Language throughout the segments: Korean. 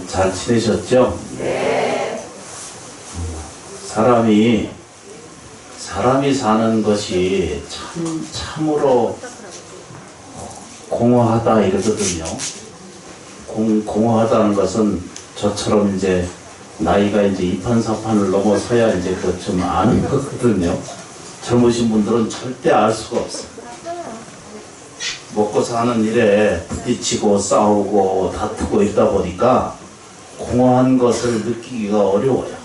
잘 지내셨죠? 네. 사람이 사는 것이 참으로 공허하다 이러거든요. 공허하다는 것은 저처럼 이제 나이가 이제 이판사판을 넘어서야 이제 그 좀 아는 거거든요. 젊으신 분들은 절대 알 수가 없어요. 먹고 사는 일에 부딪히고 싸우고 다투고 있다 보니까 공허한 것을 느끼기가 어려워요.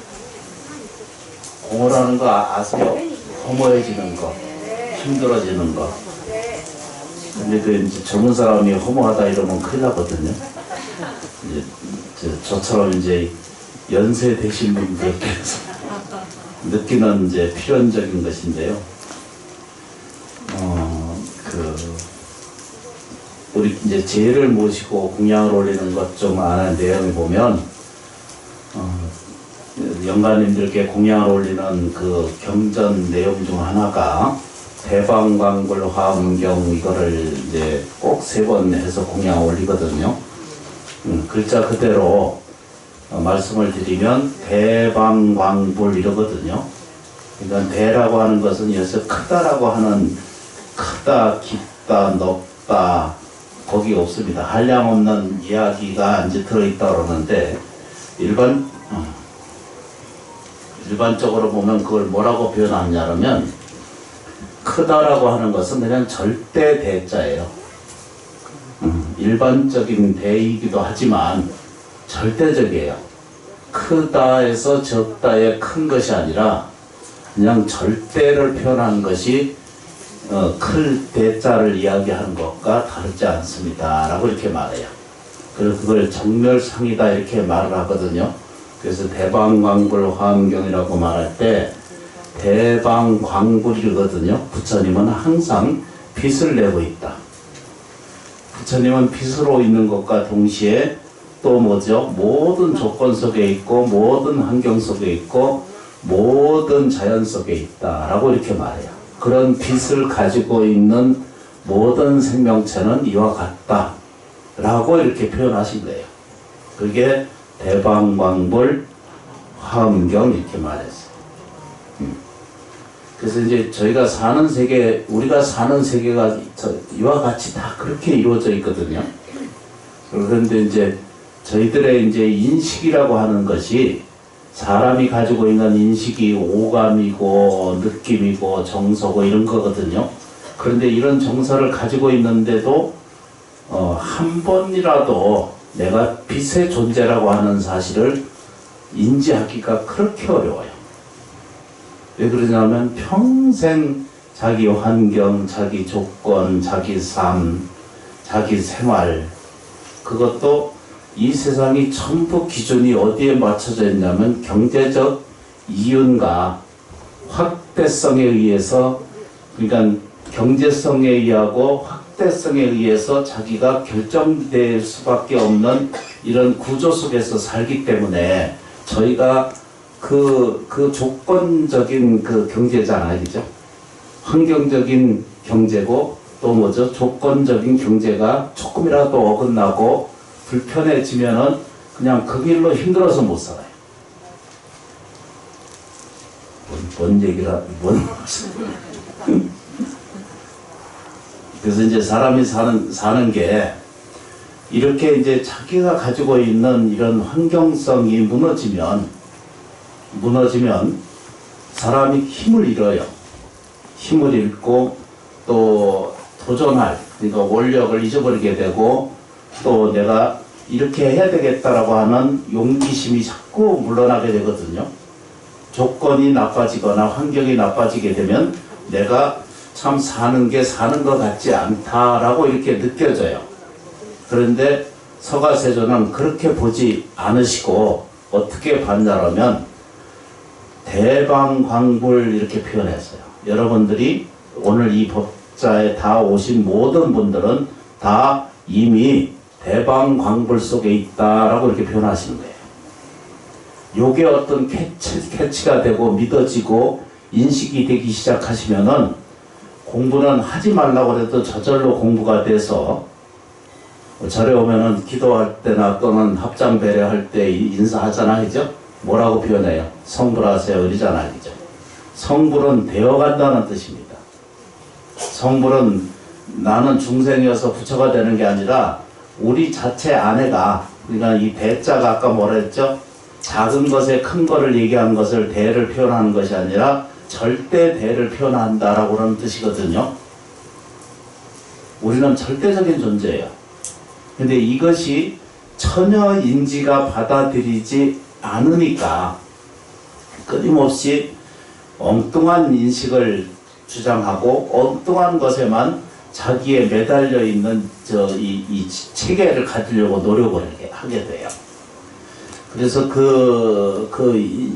공허라는 거 아세요? 허무해지는 거, 힘들어지는 거. 근데 그 이제 젊은 사람이 허무하다 이러면 큰일 나거든요. 이제 저처럼 이제 연세 되신 분들께서 느끼는 이제 필연적인 것인데요. 우리 이제 제를 모시고 공양을 올리는 것 좀 아는 내용을 보면, 영가님들께 공양을 올리는 그 경전 내용 중 하나가 대방광불 화엄경 이거를 이제 꼭 3번 해서 공양 올리거든요. 글자 그대로 말씀을 드리면 대방광불 이러거든요. 그러니까 대라고 하는 것은 여기서 크다라고 하는 크다, 깊다, 높다 거기 없습니다. 한량없는 이야기가 이제 들어있다 그러는데 일반적으로 보면 그걸 뭐라고 표현하냐면 크다라고 하는 것은 그냥 절대 대자예요. 일반적인 대이기도 하지만 절대적이에요. 크다에서 적다의 큰 것이 아니라 그냥 절대를 표현하는 것이 클 대자를 이야기하는 것과 다르지 않습니다 라고 이렇게 말해요. 그래서 그걸 정멸상이다 이렇게 말을 하거든요. 그래서 대방광불 화엄경이라고 말할 때 대방광불이거든요. 부처님은 항상 빛을 내고 있다. 부처님은 빛으로 있는 것과 동시에 또 뭐죠? 모든 조건 속에 있고 모든 환경 속에 있고 모든 자연 속에 있다 라고 이렇게 말해요. 그런 빛을 가지고 있는 모든 생명체는 이와 같다 라고 이렇게 표현하신 거예요. 그게 대방광불 화엄경 이렇게 말했어요. 그래서 이제 저희가 사는 세계, 우리가 사는 세계가 이와 같이 다 그렇게 이루어져 있거든요. 그런데 이제 저희들의 이제 인식이라고 하는 것이 사람이 가지고 있는 인식이 오감이고 느낌이고 정서고 이런 거거든요. 그런데 이런 정서를 가지고 있는데도 한 번이라도 내가 빛의 존재라고 하는 사실을 인지하기가 그렇게 어려워요. 왜 그러냐면 평생 자기 환경, 자기 조건, 자기 삶, 자기 생활 그것도 이 세상이 전부 기준이 어디에 맞춰져 있냐면 경제적 이윤과 확대성에 의해서, 그러니까 경제성에 의하고 확대성에 의해서 자기가 결정될 수밖에 없는 이런 구조 속에서 살기 때문에 저희가 그 조건적인 그 경제잖아요, 그죠? 환경적인 경제고 또 뭐죠? 조건적인 경제가 조금이라도 어긋나고 불편해지면은 그냥 그 길로 힘들어서 못 살아요. 뭔 얘기라, 그래서 이제 사람이 사는 게 이렇게 이제 자기가 가지고 있는 이런 환경성이 무너지면 사람이 힘을 잃어요. 힘을 잃고 또 도전할, 그러니까 원력을 잊어버리게 되고 또 내가 이렇게 해야 되겠다라고 하는 용기심이 자꾸 물러나게 되거든요. 조건이 나빠지거나 환경이 나빠지게 되면 내가 참 사는 게 사는 것 같지 않다라고 이렇게 느껴져요. 그런데 서가세조는 그렇게 보지 않으시고 어떻게 봤냐면 대방광불 이렇게 표현했어요. 여러분들이 오늘 이 법자에 다 오신 모든 분들은 다 이미 대방광불 속에 있다라고 이렇게 표현하시는 거예요. 요게 어떤 캐치가 되고 믿어지고 인식이 되기 시작하시면은 공부는 하지 말라고 해도 저절로 공부가 돼서 절에 오면은 기도할 때나 또는 합장 배려할 때 인사하잖아, 그죠? 뭐라고 표현해요? 성불하세요, 그러잖아, 그죠? 성불은 되어간다는 뜻입니다. 성불은 나는 중생이어서 부처가 되는 게 아니라 우리 자체 안에가, 그러니까 이 대자가 아까 뭐라 했죠? 작은 것에 큰 거를 얘기한 것을 대를 표현하는 것이 아니라 절대 대를 표현한다라고 하는 뜻이거든요. 우리는 절대적인 존재예요. 근데 이것이 전혀 인지가 받아들이지 않으니까 끊임없이 엉뚱한 인식을 주장하고 엉뚱한 것에만 자기에 매달려 있는 이 체계를 가지려고 노력을 하게 돼요. 그래서 그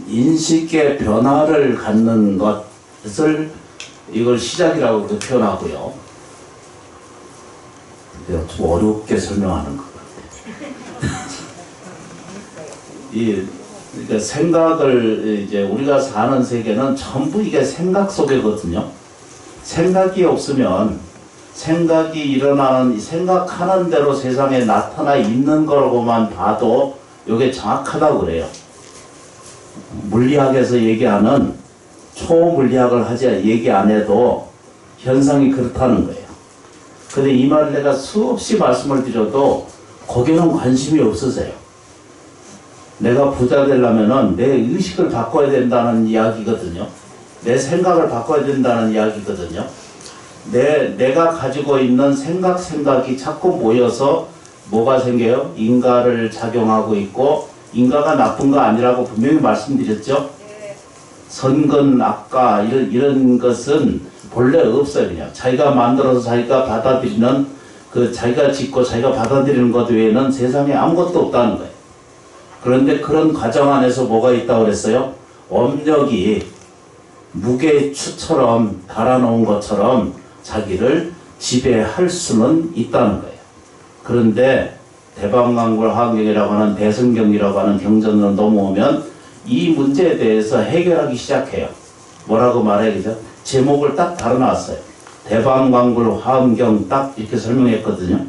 인식의 변화를 갖는 것을 이걸 시작이라고 표현하고요. 좀 어렵게 설명하는 것 같아요. 그러니까 생각을 이제 우리가 사는 세계는 전부 이게 생각 속이거든요. 생각이 없으면 생각이 일어나는 생각하는 대로 세상에 나타나 있는 거라고만 봐도 이게 정확하다고 그래요. 물리학에서 얘기하는 초물리학을 얘기 안 해도 현상이 그렇다는 거예요. 근데 이 말을 내가 수없이 말씀을 드려도 거기에는 관심이 없으세요. 내가 부자 되려면은 내 의식을 바꿔야 된다는 이야기거든요. 내 생각을 바꿔야 된다는 이야기거든요. 내가 가지고 있는 생각이 자꾸 모여서 뭐가 생겨요? 인과를 작용하고 있고, 인과가 나쁜 거 아니라고 분명히 말씀드렸죠? 선건, 악과 이런 것은 본래 없어요. 그냥 자기가 만들어서 자기가 받아들이는 자기가 짓고 자기가 받아들이는 것 외에는 세상에 아무것도 없다는 거예요. 그런데 그런 과정 안에서 뭐가 있다고 그랬어요? 업력이 무게의 추처럼 달아놓은 것처럼 자기를 지배할 수는 있다는 거예요. 그런데 대방광불 화엄경이라고 하는 대승경이라고 하는 경전으로 넘어오면 이 문제에 대해서 해결하기 시작해요. 뭐라고 말해야죠? 제목을 딱 달아놨어요. 대방광불 화엄경 딱 이렇게 설명했거든요.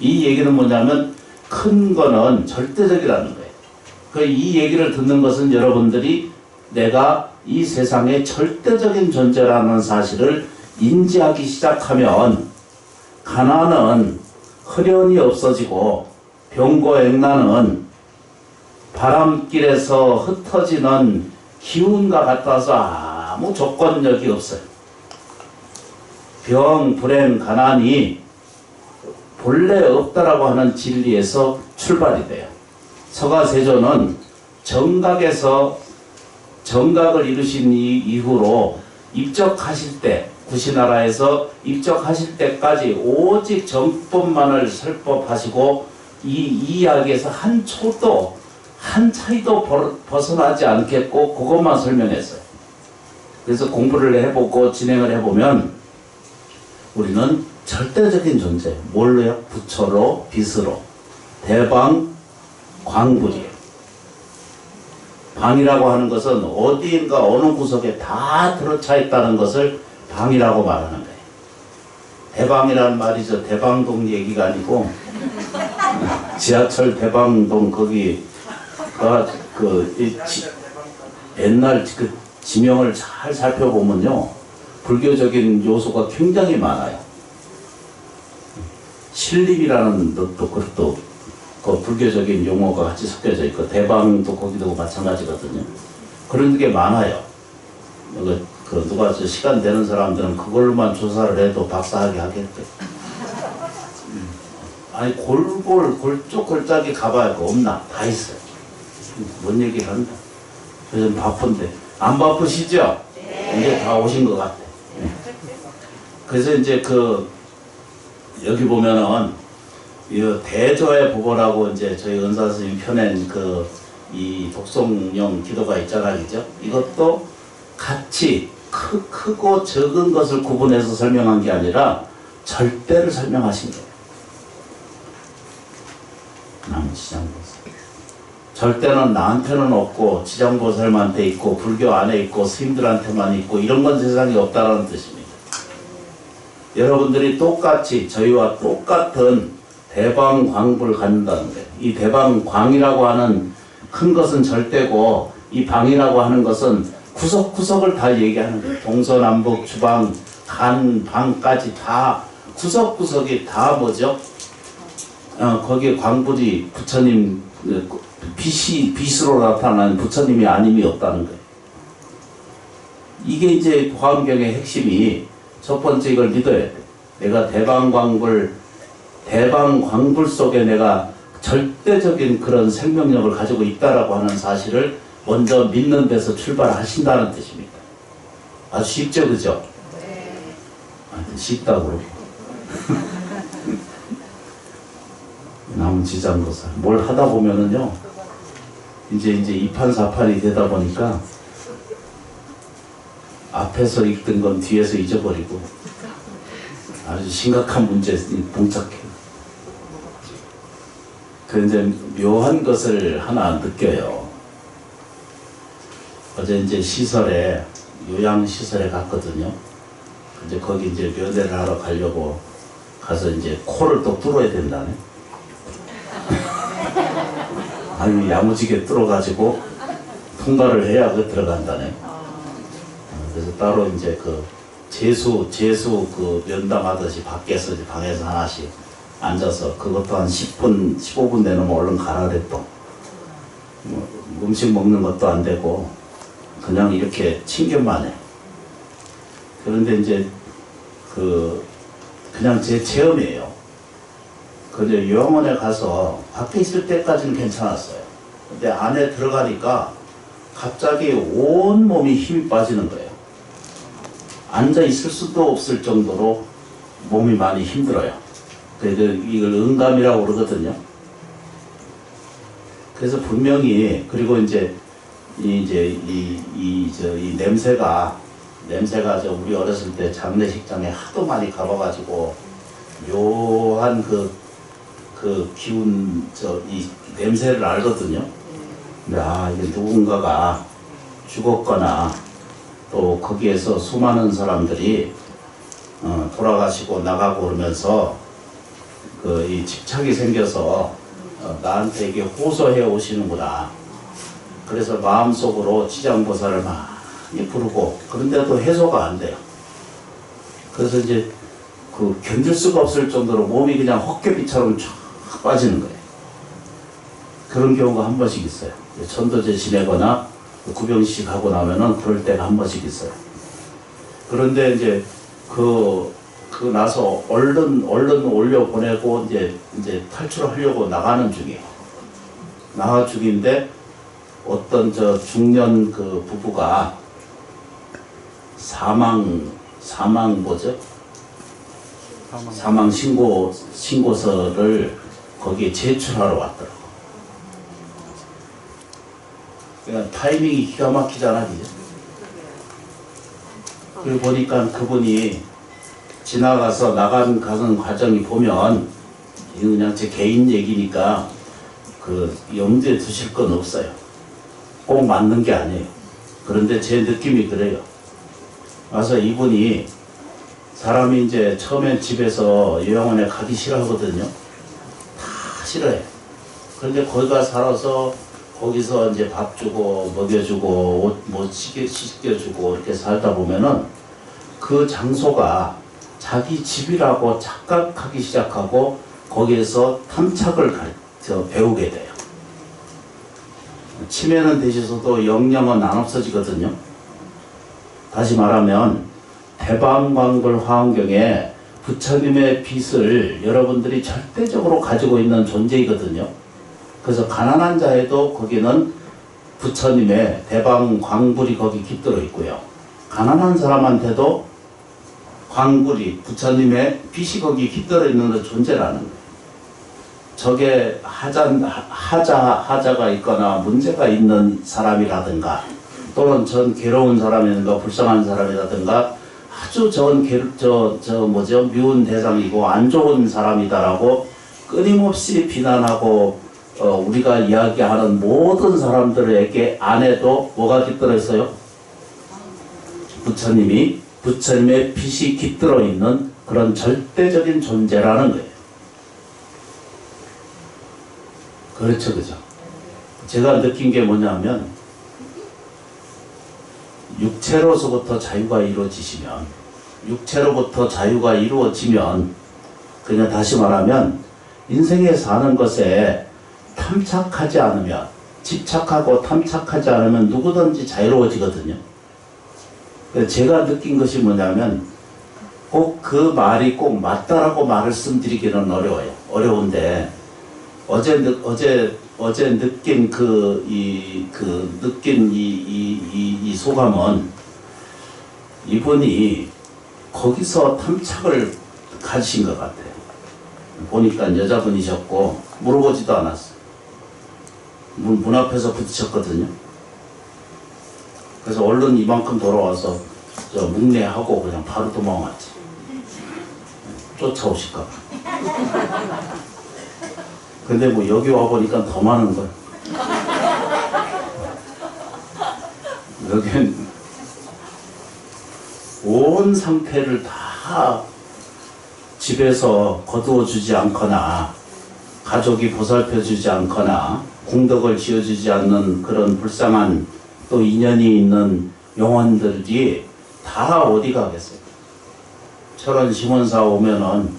이 얘기는 뭐냐면 큰 거는 절대적이라는 거예요. 이 얘기를 듣는 것은 여러분들이 내가 이 세상의 절대적인 존재라는 사실을 인지하기 시작하면 가난은 흐련히 없어지고 병고액난은 바람길에서 흩어지는 기운과 같아서 아무 조건력이 없어요. 병, 불행, 가난이 본래 없다라고 하는 진리에서 출발이 돼요. 서가세조는 정각을 이루신 이후로 입적하실 때, 구시나라에서 입적하실 때까지 오직 정법만을 설법하시고 이 이야기에서 한 초도 한 차이도 벗어나지 않겠고 그것만 설명했어요. 그래서 공부를 해보고 진행을 해보면 우리는 절대적인 존재, 뭘로요? 부처로, 빛으로, 대방, 광불이에요. 방이라고 하는 것은 어디인가 어느 구석에 다 들어차 있다는 것을 방이라고 말하는 거예요. 대방이라는 말이죠. 대방동 얘기가 아니고 지하철 대방동 옛날 지명을 잘 살펴보면요, 불교적인 요소가 굉장히 많아요. 신립이라는 것도 그것도 그 불교적인 용어가 같이 섞여져 있고, 대방도 거기도 마찬가지거든요. 그런 게 많아요. 누가 시간 되는 사람들은 그걸만 조사를 해도 박사하게 하겠대. 아니 골짜기 가봐야 없나? 다 있어요. 뭔 얘기를 한다. 요즘 바쁜데. 안 바쁘시죠? 네. 이제 다 오신 것 같아. 네. 그래서 이제 여기 보면은 이 대조의 법어라고 이제 저희 은사 스님 펴낸 이 독송용 기도가 있잖아요, 그죠? 이것도 같이 크고 적은 것을 구분해서 설명한 게 아니라 절대를 설명하신 거예요. 지장보살. 절대는 나한테는 없고 지장보살한테 있고 불교 안에 있고 스님들한테만 있고 이런 건 세상에 없다는 뜻입니다. 여러분들이 똑같이 저희와 똑같은 대방광부를 갖는다는 거예요. 이 대방광이라고 하는 큰 것은 절대고 이 방이라고 하는 것은 구석구석을 다 얘기하는 거예요. 동서남북 주방 간 방까지 다 구석구석이 다 뭐죠? 거기에 광불이 부처님 빛으로 나타나는 부처님이 아님이 없다는 거예요. 이게 이제 화엄경의 핵심이 첫 번째 이걸 믿어야 돼. 내가 대방광불 속에 내가 절대적인 그런 생명력을 가지고 있다라고 하는 사실을 먼저 믿는 데서 출발하신다는 뜻입니다. 아주 쉽죠, 그죠? 네. 쉽다고 그러고. 남지장도사. 뭘 하다 보면은요, 이제 이판사판이 되다 보니까 앞에서 읽던 건 뒤에서 잊어버리고 아주 심각한 문제에 봉착해요. 그런데 묘한 것을 하나 느껴요. 어제 이제 시설에, 요양시설에 갔거든요. 이제 거기 이제 면회를 하러 가려고 가서 이제 코를 또 뚫어야 된다네. 아유, 야무지게 뚫어가지고 통과를 해야 그 들어간다네. 그래서 따로 이제 그 재수 그 면담하듯이 밖에서 이제 방에서 하나씩 앉아서 그것도 한 10분, 15분 내놓으면 얼른 가라래 또. 뭐 음식 먹는 것도 안 되고 그냥 이렇게 친견만 해. 그런데 이제 그냥 제 체험이에요. 근데 요양원에 가서 밖에 있을 때까지는 괜찮았어요. 근데 안에 들어가니까 갑자기 온 몸이 힘이 빠지는 거예요. 앉아 있을 수도 없을 정도로 몸이 많이 힘들어요. 그래서 이걸 응감이라고 그러거든요. 그래서 분명히, 그리고 이제 이 냄새가 우리 어렸을 때 장례식장에 하도 많이 가봐가지고 묘한 그 기운, 이 냄새를 알거든요. 근데 이게 누군가가 죽었거나 또 거기에서 수많은 사람들이 돌아가시고 나가고 그러면서 이 집착이 생겨서 나한테 이게 호소해 오시는구나. 그래서 마음속으로 지장보살을 많이 부르고, 그런데도 해소가 안 돼요. 그래서 이제 견딜 수가 없을 정도로 몸이 그냥 헛개비처럼 쫙 빠지는 거예요. 그런 경우가 한 번씩 있어요. 천도제 지내거나 구병식 하고 나면은 그럴 때가 한 번씩 있어요. 그런데 이제 나서 얼른 올려 보내고 이제 탈출하려고 나가는 중이에요. 나가 중인데 어떤 중년 그 부부가 사망 신고서를 거기에 제출하러 왔더라고. 그러니까 타이밍이 기가 막히잖아, 그죠? 그리고 보니까 그분이 지나가서 가는 과정이 보면, 이거 그냥 제 개인 얘기니까 염두에 두실 건 없어요. 꼭 맞는 게 아니에요. 그런데 제 느낌이 그래요. 와서 이분이, 사람이 이제 처음엔 집에서 요양원에 가기 싫어하거든요. 다 싫어해. 그런데 거기가 살아서 거기서 이제 밥 주고 먹여주고 옷 씻겨주고 이렇게 살다 보면은 그 장소가 자기 집이라고 착각하기 시작하고 거기에서 탐착을 배우게 돼요. 치매는 되셔서도 영영은 안 없어지거든요. 다시 말하면 대방광불 화엄경에 부처님의 빛을 여러분들이 절대적으로 가지고 있는 존재이거든요. 그래서 가난한 자에도 거기는 부처님의 대방광불이 거기 깃들어 있고요. 가난한 사람한테도 광불이, 부처님의 빛이 거기 깃들어 있는 존재라는 거예요. 저게 하자가 있거나 문제가 있는 사람이라든가 또는 전 괴로운 사람이라든가 불쌍한 사람이라든가 아주 미운 대상이고 안 좋은 사람이다라고 끊임없이 비난하고 우리가 이야기하는 모든 사람들에게 안에도 뭐가 깃들어 있어요? 부처님의 빛이 깃들어 있는 그런 절대적인 존재라는 거예요. 그렇죠, 그죠. 제가 느낀 게 뭐냐면, 육체로서부터 자유가 이루어지시면, 육체로부터 자유가 이루어지면, 그냥 다시 말하면, 인생에 사는 것에 탐착하지 않으면, 집착하고 탐착하지 않으면 누구든지 자유로워지거든요. 제가 느낀 것이 뭐냐면, 꼭 그 말이 꼭 맞다라고 말씀드리기는 어려워요. 어려운데, 어제 느낀 느낀 이 소감은, 이분이 거기서 탐착을 가지신 것 같아요. 보니까 여자분이셨고, 물어보지도 않았어요. 문 앞에서 부딪혔거든요. 그래서 얼른 이만큼 돌아와서 묵내하고 그냥 바로 도망왔지. 쫓아오실까봐. 근데 뭐 여기 와보니까 더 많은 걸. 여긴 온 상태를 다 집에서 거두어주지 않거나 가족이 보살펴주지 않거나 공덕을 지어주지 않는 그런 불쌍한 또 인연이 있는 영혼들이 다 어디 가겠어요. 철원 심원사 오면은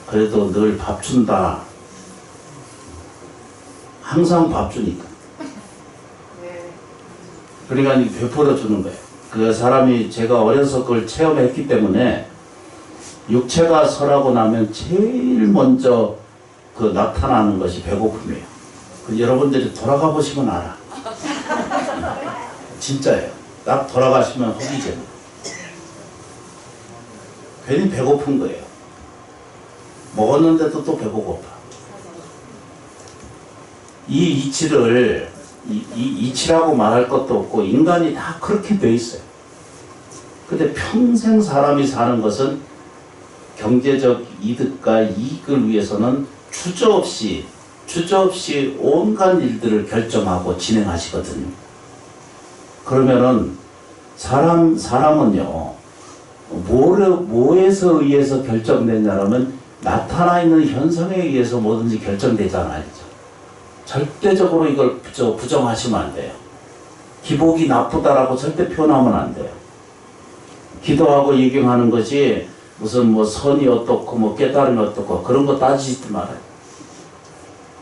그래도 늘 밥 준다. 항상 밥 주니까. 그러니까 베풀어 주는 거예요. 그 사람이 제가 어려서 그걸 체험했기 때문에 육체가 설하고 나면 제일 먼저 그 나타나는 것이 배고픔이에요. 여러분들이 돌아가 보시면 알아. 진짜예요. 딱 돌아가시면 허기져요. 괜히 배고픈 거예요. 먹었는데도 또 배고파. 이 이치를 이치라고 말할 것도 없고 인간이 다 그렇게 돼 있어요. 근데 평생 사람이 사는 것은 경제적 이득과 이익을 위해서는 주저없이 온갖 일들을 결정하고 진행하시거든요. 그러면은 사람은요, 뭐에서 의해서 결정되냐면 나타나 있는 현상에 의해서 뭐든지 결정되잖아요. 절대적으로 이걸 부정하시면 안 돼요. 기복이 나쁘다라고 절대 표현하면 안 돼요. 기도하고 예경하는 것이 무슨 뭐 선이 어떻고 뭐 깨달음이 어떻고 그런 거 따지지 말아요.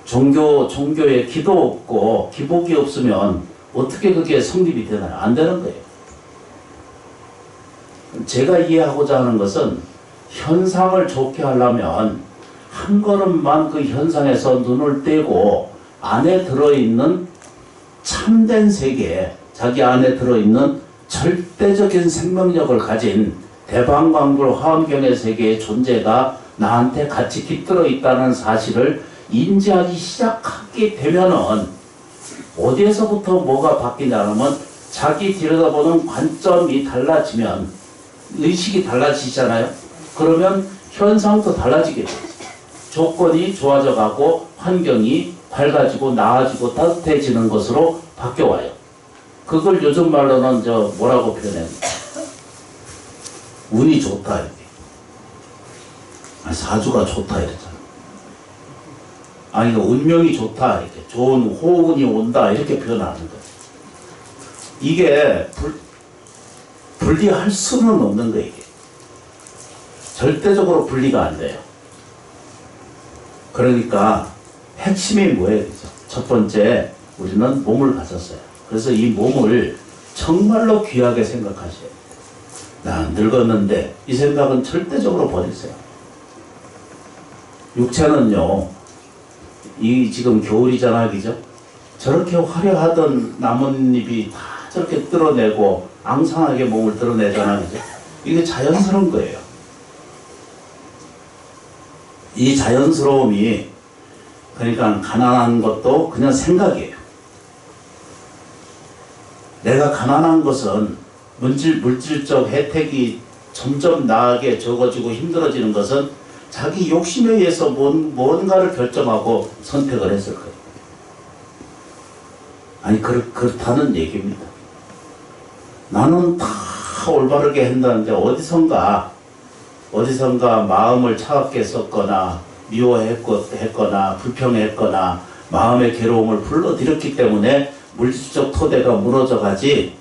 종교에 기도 없고 기복이 없으면 어떻게 그게 성립이 되나요? 안 되는 거예요. 제가 이해하고자 하는 것은 현상을 좋게 하려면 한 걸음만 그 현상에서 눈을 떼고 안에 들어있는 참된 세계, 자기 안에 들어있는 절대적인 생명력을 가진 대방광불 화엄경의 세계의 존재가 나한테 같이 깃들어 있다는 사실을 인지하기 시작하게 되면은 어디에서부터 뭐가 바뀌냐면 자기 들여다보는 관점이 달라지면 의식이 달라지잖아요. 그러면 현상도 달라지게 돼요. 조건이 좋아져 가고 환경이 밝아지고 나아지고 따뜻해지는 것으로 바뀌어와요. 그걸 요즘 말로는 뭐라고 표현해요? 운이 좋다 이렇게. 사주가 좋다 이러잖아. 아니 운명이 좋다 이렇게. 좋은 호운이 온다 이렇게 표현하는 거예요. 이게 분리할 수는 없는 거예요. 이게. 절대적으로 분리가 안 돼요. 그러니까 핵심이 뭐예요? 첫 번째, 우리는 몸을 가졌어요. 그래서 이 몸을 정말로 귀하게 생각하셔야 돼요. 난 늙었는데 이 생각은 절대적으로 버리세요. 육체는요, 이 지금 겨울이잖아요, 그죠? 저렇게 화려하던 나뭇잎이 다 저렇게 뜯어내고 앙상하게 몸을 드러내잖아요, 그죠? 이게 자연스러운 거예요. 이 자연스러움이 그러니까 가난한 것도 그냥 생각이에요. 내가 가난한 것은 물질적 혜택이 점점 나에게 적어지고 힘들어지는 것은 자기 욕심에 의해서 뭔가를 결정하고 선택을 했을 거예요. 아니 그렇다는 얘기입니다. 나는 다 올바르게 한다는데 어디선가 마음을 차갑게 썼거나 미워했거나 불평했거나 마음의 괴로움을 불러들였기 때문에 물질적 토대가 무너져 가지,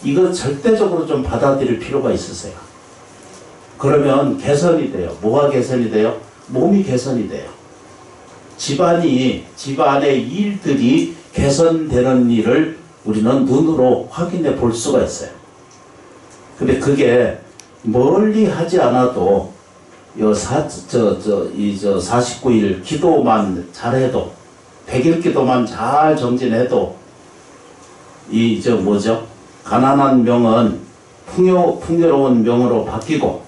이거 절대적으로 좀 받아들일 필요가 있으세요. 그러면 개선이 돼요. 뭐가 개선이 돼요? 몸이 개선이 돼요. 집안의 일들이 개선되는 일을 우리는 눈으로 확인해 볼 수가 있어요. 근데 그게 멀리 하지 않아도 49일 기도만 잘해도, 100일 기도만 잘 정진해도 가난한 명은 풍요로운 명으로 바뀌고,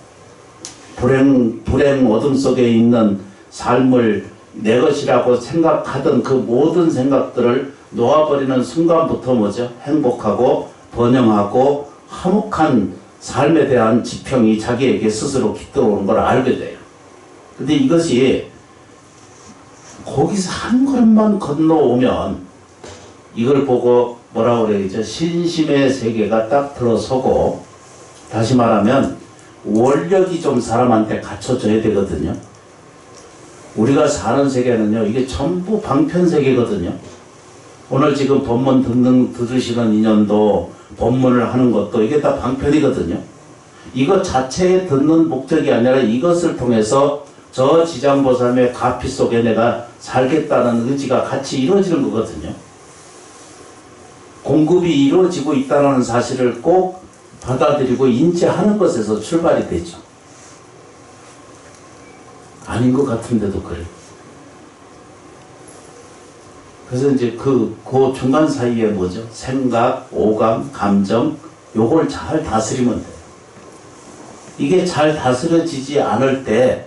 불행 어둠 속에 있는 삶을 내 것이라고 생각하던 그 모든 생각들을 놓아버리는 순간부터 행복하고 번영하고 화목한 삶에 대한 지평이 자기에게 스스로 깃들어오는 걸 알게 돼요. 근데 이것이 거기서 한 걸음만 건너오면 이걸 보고 뭐라고 그래야죠? 신심의 세계가 딱 들어서고, 다시 말하면 원력이 좀 사람한테 갖춰져야 되거든요. 우리가 사는 세계는요, 이게 전부 방편 세계거든요. 오늘 지금 법문 들으시는 인연도, 법문을 하는 것도 이게 다 방편이거든요. 이것 자체에 듣는 목적이 아니라 이것을 통해서 저 지장보살의 가피 속에 내가 살겠다는 의지가 같이 이루어지는 거거든요. 공급이 이루어지고 있다는 사실을 꼭 받아들이고 인지하는 것에서 출발이 되죠. 아닌 것 같은데도 그래요. 그래서 이제 그 중간 사이에 생각, 오감, 감정, 요걸 잘 다스리면 돼요. 이게 잘 다스려지지 않을 때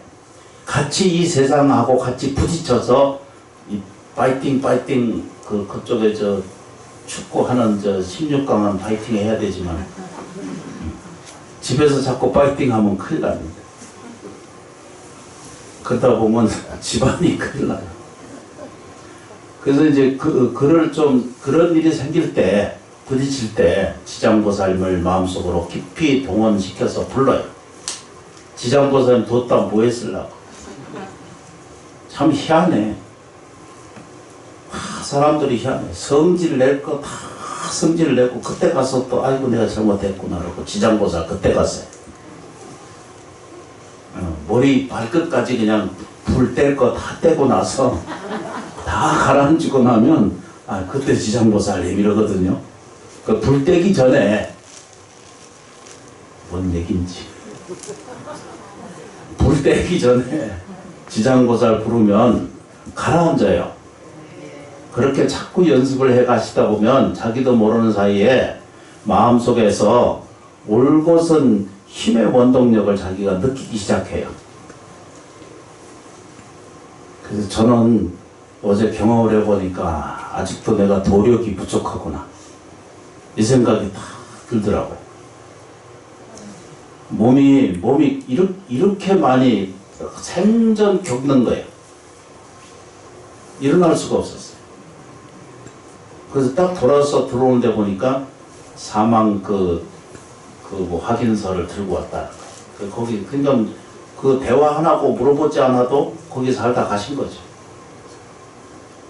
같이 이 세상하고 같이 부딪혀서 이 파이팅 그쪽에 축구하는 16강은 파이팅 해야 되지만 집에서 자꾸 파이팅 하면 큰일 납니다. 그러다 보면 집안이 큰일 나요. 그래서 이제 그런 일이 생길 때, 부딪힐 때 지장보살님을 마음속으로 깊이 동원시켜서 불러요. 지장보살님 뒀다 뭐 했으려고. 참 희한해. 사람들이 희한해. 성질 낼 거 다 성질 내고, 그때 가서 또 아이고 내가 잘못했구나 그러고 지장보살 그때 갔어요. 머리 발끝까지 그냥 불 뗄 거 다 떼고 나서 다 가라앉히고 나면 그때 지장보살님 이러거든요. 그 불 떼기 전에 뭔 얘긴지, 불 떼기 전에 지장보살 부르면 가라앉아요. 그렇게 자꾸 연습을 해 가시다 보면 자기도 모르는 사이에 마음속에서 올곧은 힘의 원동력을 자기가 느끼기 시작해요. 그래서 저는 어제 경험을 해보니까 아직도 내가 도력이 부족하구나, 이 생각이 다 들더라고요. 몸이 이렇게 많이 생전 겪는 거예요. 일어날 수가 없었어요. 그래서 딱 돌아서 들어오는데 보니까 사망 확인서를 들고 왔다. 거기 그냥 그 대화 하나고 물어보지 않아도 거기 살다 가신 거죠.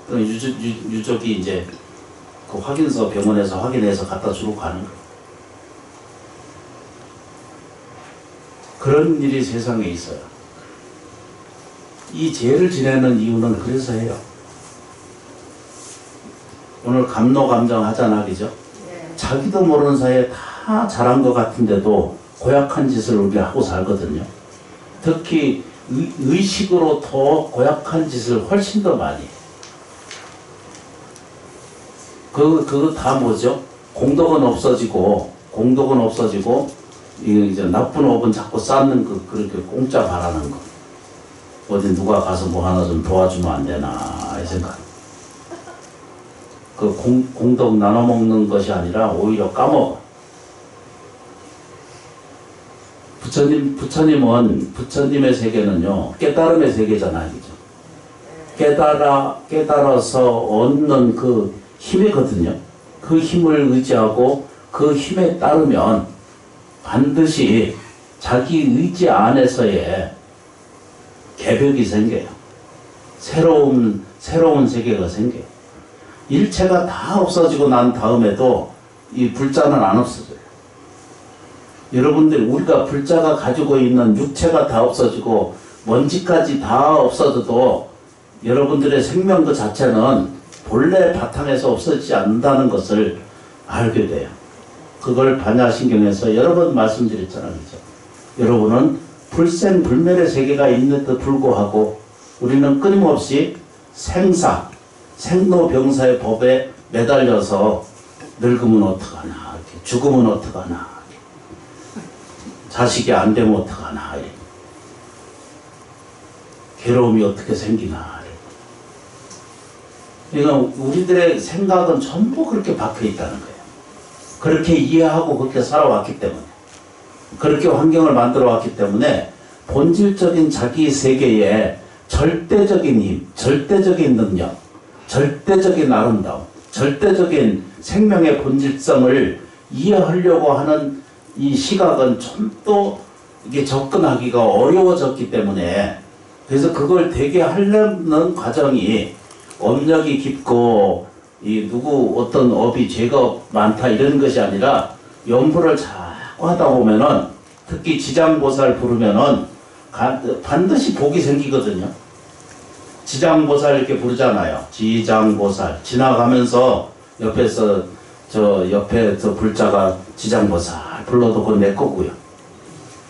그럼 유족이 이제 그 확인서 병원에서 확인해서 갖다 주고 가는 거예요. 그런 일이 세상에 있어요. 이 죄를 지내는 이유는 그래서 해요. 오늘 감노감정 하잖아, 그죠? 네. 자기도 모르는 사이에 다 잘한 것 같은데도 고약한 짓을 우리가 하고 살거든요. 특히 의식으로 더 고약한 짓을 훨씬 더 많이 해요. 그거 다 뭐죠? 공덕은 없어지고, 이제 나쁜 업은 자꾸 쌓는 그렇게 공짜 바라는 거. 어디 누가 가서 뭐 하나 좀 도와주면 안 되나, 이 생각. 그 공덕 나눠 먹는 것이 아니라 오히려 까먹어. 부처님의 세계는요, 깨달음의 세계잖아요, 그죠? 깨달아서 얻는 그 힘이거든요. 그 힘을 의지하고 그 힘에 따르면 반드시 자기 의지 안에서의 개벽이 생겨요. 새로운 새로운 세계가 생겨요. 일체가 다 없어지고 난 다음에도 이 불자는 안 없어져요. 여러분들 우리가 불자가 가지고 있는 육체가 다 없어지고 먼지까지 다 없어져도 여러분들의 생명 그 자체는 본래 바탕에서 없어지지 않는다는 것을 알게 돼요. 그걸 반야신경에서 여러 번 말씀드렸잖아요. 그렇죠? 여러분은 불생불멸의 세계가 있는데도 불구하고 우리는 끊임없이 생사, 생로병사의 법에 매달려서 늙으면 어떡하나, 죽으면 어떡하나, 자식이 안 되면 어떡하나, 괴로움이 어떻게 생기나. 그러니까 우리들의 생각은 전부 그렇게 박혀 있다는 거예요. 그렇게 이해하고 그렇게 살아왔기 때문에, 그렇게 환경을 만들어 왔기 때문에 본질적인 자기 세계에 절대적인 힘, 절대적인 능력, 절대적인 아름다움, 절대적인 생명의 본질성을 이해하려고 하는 이 시각은 좀 더 이게 접근하기가 어려워졌기 때문에, 그래서 그걸 되게 하려는 과정이 업력이 깊고 이 누구 어떤 업이 죄가 많다 이런 것이 아니라 연구를 자꾸 하다 보면은, 특히 지장보살 부르면은 반드시 복이 생기거든요. 지장보살 이렇게 부르잖아요. 지장보살. 지나가면서 옆에서 옆에 불자가 지장보살 불러도 그건 내 거고요.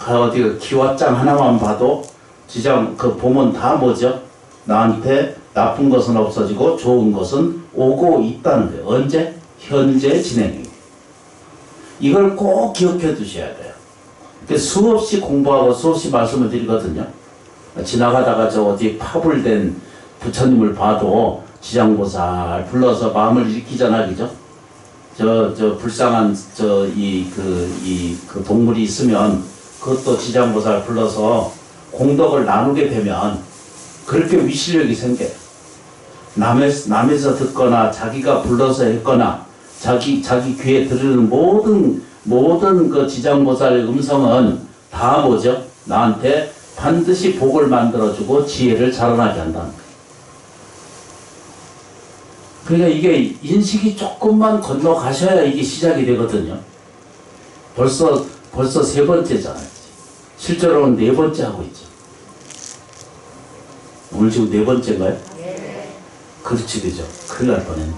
어디 기왓장 하나만 봐도 지장 보면 다 뭐죠? 나한테 나쁜 것은 없어지고 좋은 것은 오고 있다는 거예요. 언제? 현재 진행입니다. 이걸 꼭 기억해 두셔야 돼요. 수없이 공부하고 수없이 말씀을 드리거든요. 지나가다가 어디 파불된 부처님을 봐도 지장보살 불러서 마음을 일으키잖아, 그죠? 불쌍한 그 동물이 있으면 그것도 지장보살 불러서 공덕을 나누게 되면 그렇게 위실력이 생겨요. 남에서 듣거나 자기가 불러서 했거나 자기 귀에 들으는 모든 그 지장보살의 음성은 다 뭐죠? 나한테 반드시 복을 만들어주고 지혜를 자라나게 한다는 거예요. 그러니까 이게 인식이 조금만 건너가셔야 이게 시작이 되거든요. 벌써 세 번째잖아요. 실제로는 네 번째 하고 있죠. 오늘 지금 네 번째인가요? 네. 그렇지, 그죠? 큰일 날 뻔했네.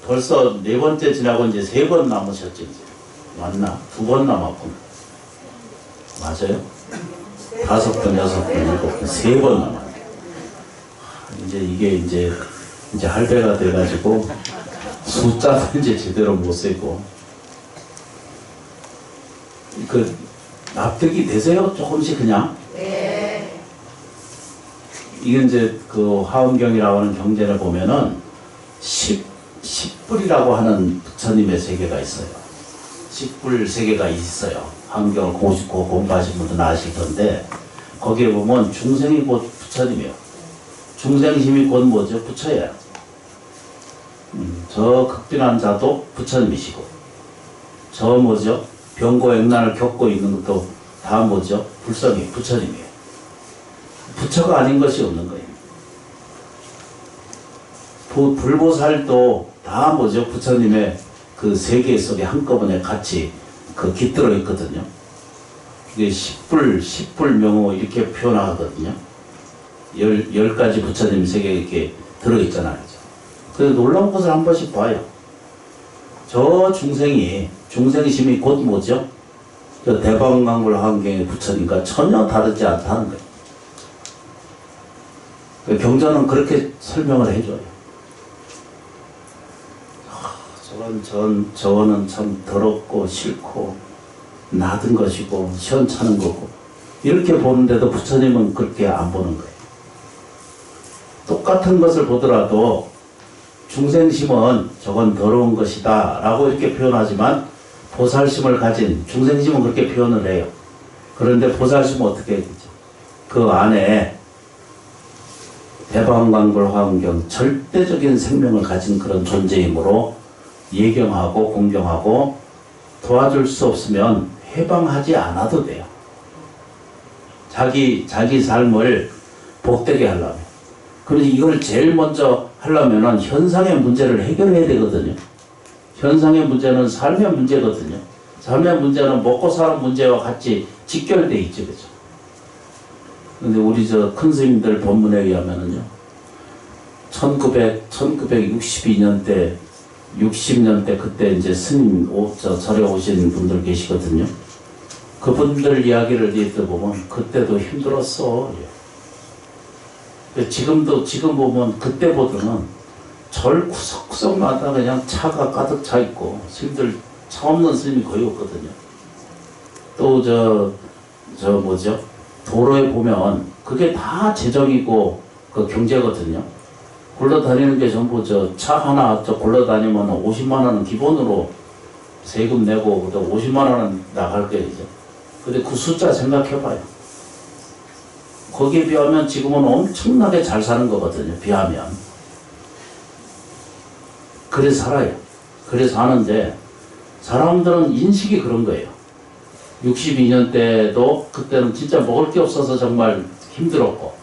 벌써 네 번째 지나고 이제 세 번 남으셨죠, 이제. 맞나? 두 번 남았구나. 맞아요? 5번, 6번, 7번, 세 번 남았네. 이게 이제 할배가 돼가지고 숫자도 이제 제대로 못 세고. 납득이 되세요? 조금씩 그냥? 네. 이게 이제 화엄경이라고 하는 경전을 보면은 10불이라고 하는 부처님의 세계가 있어요. 10불 세계가 있어요. 화엄경을 공부하신 분들은 아실 텐데, 거기에 보면 중생이 곧 부처님이에요. 중생심이 곧 뭐죠? 부처예요. 저 극빈한 자도 부처님이시고, 저 뭐죠? 병고액난을 겪고 있는 것도 다 뭐죠? 불성이 부처님이에요. 부처가 아닌 것이 없는 거예요. 불보살도 다 뭐죠? 부처님의 그 세계 속에 한꺼번에 같이 깃들어 있거든요. 이게 10불 명호 이렇게 표현하거든요. 10가지 부처님 세계에 이렇게 들어있잖아요. 그래서 놀라운 것을 한 번씩 봐요. 저 중생심이 곧 뭐죠? 저 대방강불 환경의 부처님과 전혀 다르지 않다는 거예요. 경전은 그렇게 설명을 해줘요. 저거는 참 더럽고 싫고 나든 것이고 시원찮은 거고, 이렇게 보는데도 부처님은 그렇게 안 보는 거예요. 똑같은 것을 보더라도 중생심은 저건 더러운 것이다 라고 이렇게 표현하지만, 보살심을 가진 중생심은 그렇게 표현을 해요. 그런데 보살심은 어떻게 해야 되죠? 그 안에 대방광불 화엄경 절대적인 생명을 가진 그런 존재이므로 예경하고 공경하고 도와줄 수 없으면 해방하지 않아도 돼요. 자기 삶을 복되게 하려면. 그래서 이걸 제일 먼저 하려면은 현상의 문제를 해결해야 되거든요. 현상의 문제는 삶의 문제거든요. 삶의 문제는 먹고 사는 문제와 같이 직결돼 있죠, 그죠? 근데 우리 저 큰 스님들 법문에 의하면은요, 1962년대, 60년대 그때 이제 스님 절에 오신 분들 계시거든요. 그분들 이야기를 듣보면 그때도 힘들었어. 지금 보면 그때보다는 절 구석구석마다 그냥 차가 가득 차 있고 스님들 차 없는 스님이 거의 없거든요. 또 도로에 보면 그게 다 재정이고 그 경제거든요. 굴러다니는 게 전부 차 하나 굴러다니면 50만 원은 기본으로 세금 내고 50만 원은 나갈 거예요. 근데 그 숫자 생각해봐요. 거기에 비하면 지금은 엄청나게 잘 사는 거거든요. 비하면. 그래 살아요. 그래 사는데 사람들은 인식이 그런 거예요. 62년 때도 그때는 진짜 먹을 게 없어서 정말 힘들었고,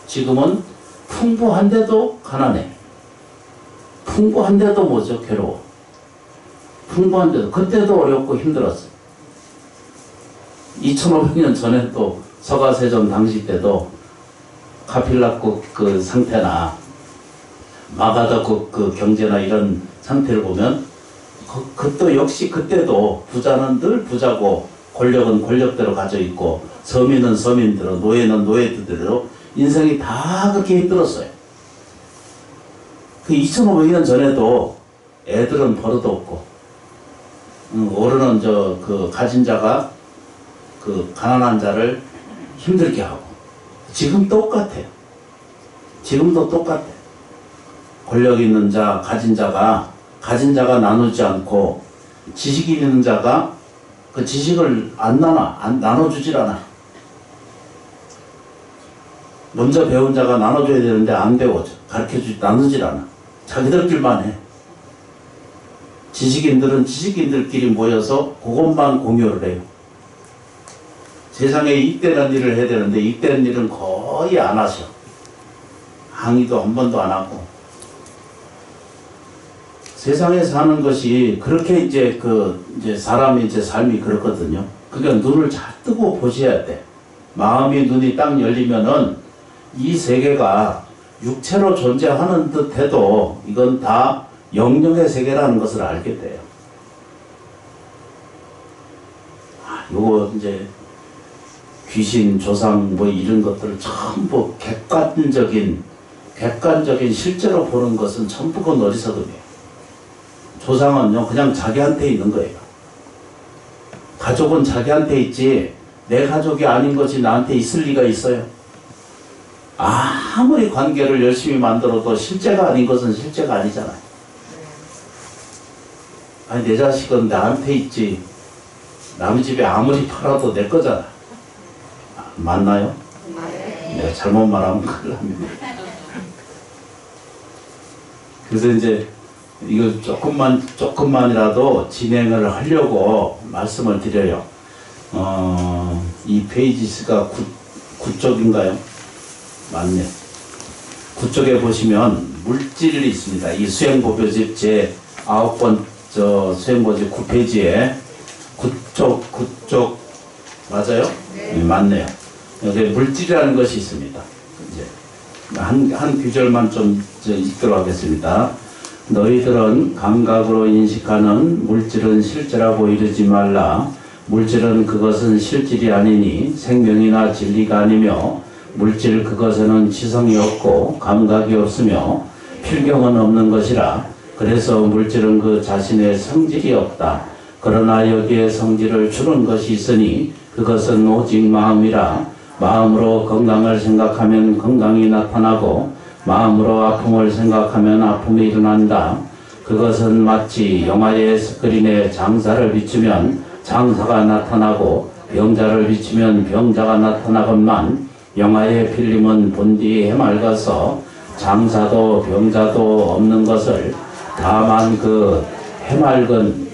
지금은 풍부한데도 가난해. 풍부한데도 괴로워. 풍부한데도 그때도 어렵고 힘들었어. 2500년 전에 또 서가세존 당시 때도 카필라국 그 상태나 마가다국 그 경제나 이런 상태를 보면 또 역시 그때도 부자는 늘 부자고 권력은 권력대로 가져 있고 서민은 서민대로 노예는 노예대로 인생이 다 그렇게 힘들었어요. 그 2500년 전에도 애들은 버릇 없고 어른은 그 가진 자가 그 가난한 자를 힘들게 하고 지금 똑같아요. 지금도 똑같아. 권력 있는 자, 가진 자가 나누지 않고 지식이 있는 자가 그 지식을 안 나눠주질 않아. 먼저 배운 자가 나눠줘야 되는데 안 배워줘. 나누질 않아. 자기들끼리만 해. 지식인들은 지식인들끼리 모여서 그것만 공유를 해요. 세상에 이익되는 일을 해야 되는데 이익되는 일은 거의 안 하셔. 항의도 한 번도 안 하고. 세상에 사는 것이 그렇게 이제 사람의 삶이 그렇거든요. 그러니까 눈을 잘 뜨고 보셔야 돼. 마음의 눈이 딱 열리면은 이 세계가 육체로 존재하는 듯 해도 이건 다 영령의 세계라는 것을 알게 돼요. 요거 이제 귀신, 조상 이런 것들을 전부 객관적인 실제로 보는 것은 전부 그건 어리석음이에요. 조상은요 그냥 자기한테 있는 거예요. 가족은 자기한테 있지 내 가족이 아닌 것이 나한테 있을 리가 있어요? 아무리 관계를 열심히 만들어도 실제가 아닌 것은 실제가 아니잖아요. 아니 내 자식은 나한테 있지 남의 집에 아무리 팔아도 내 거잖아. 맞나요? 내가 잘못 말하면 큰일 납니다. 그래서 이제 이거 조금만이라도 진행을 하려고 말씀을 드려요. 이 페이지가 9쪽인가요? 맞네. 9쪽에 보시면 물질이 있습니다. 이 수행보표집 제 9번 수행보집 9페이지에 9쪽 맞아요? 네, 맞네요. 여기 물질이라는 것이 있습니다. 이제 한 구절만 좀 읽도록 하겠습니다. 너희들은 감각으로 인식하는 물질은 실제라고 이르지 말라. 물질은 그것은 실질이 아니니 생명이나 진리가 아니며 물질 그것에는 지성이 없고 감각이 없으며 필경은 없는 것이라. 그래서 물질은 그 자신의 성질이 없다. 그러나 여기에 성질을 주는 것이 있으니 그것은 오직 마음이라. 마음으로 건강을 생각하면 건강이 나타나고 마음으로 아픔을 생각하면 아픔이 일어난다. 그것은 마치 영화의 스크린에 장사를 비추면 장사가 나타나고 병자를 비추면 병자가 나타나건만 영화의 필름은 본디 해맑아서 장사도 병자도 없는 것을 다만 그 해맑은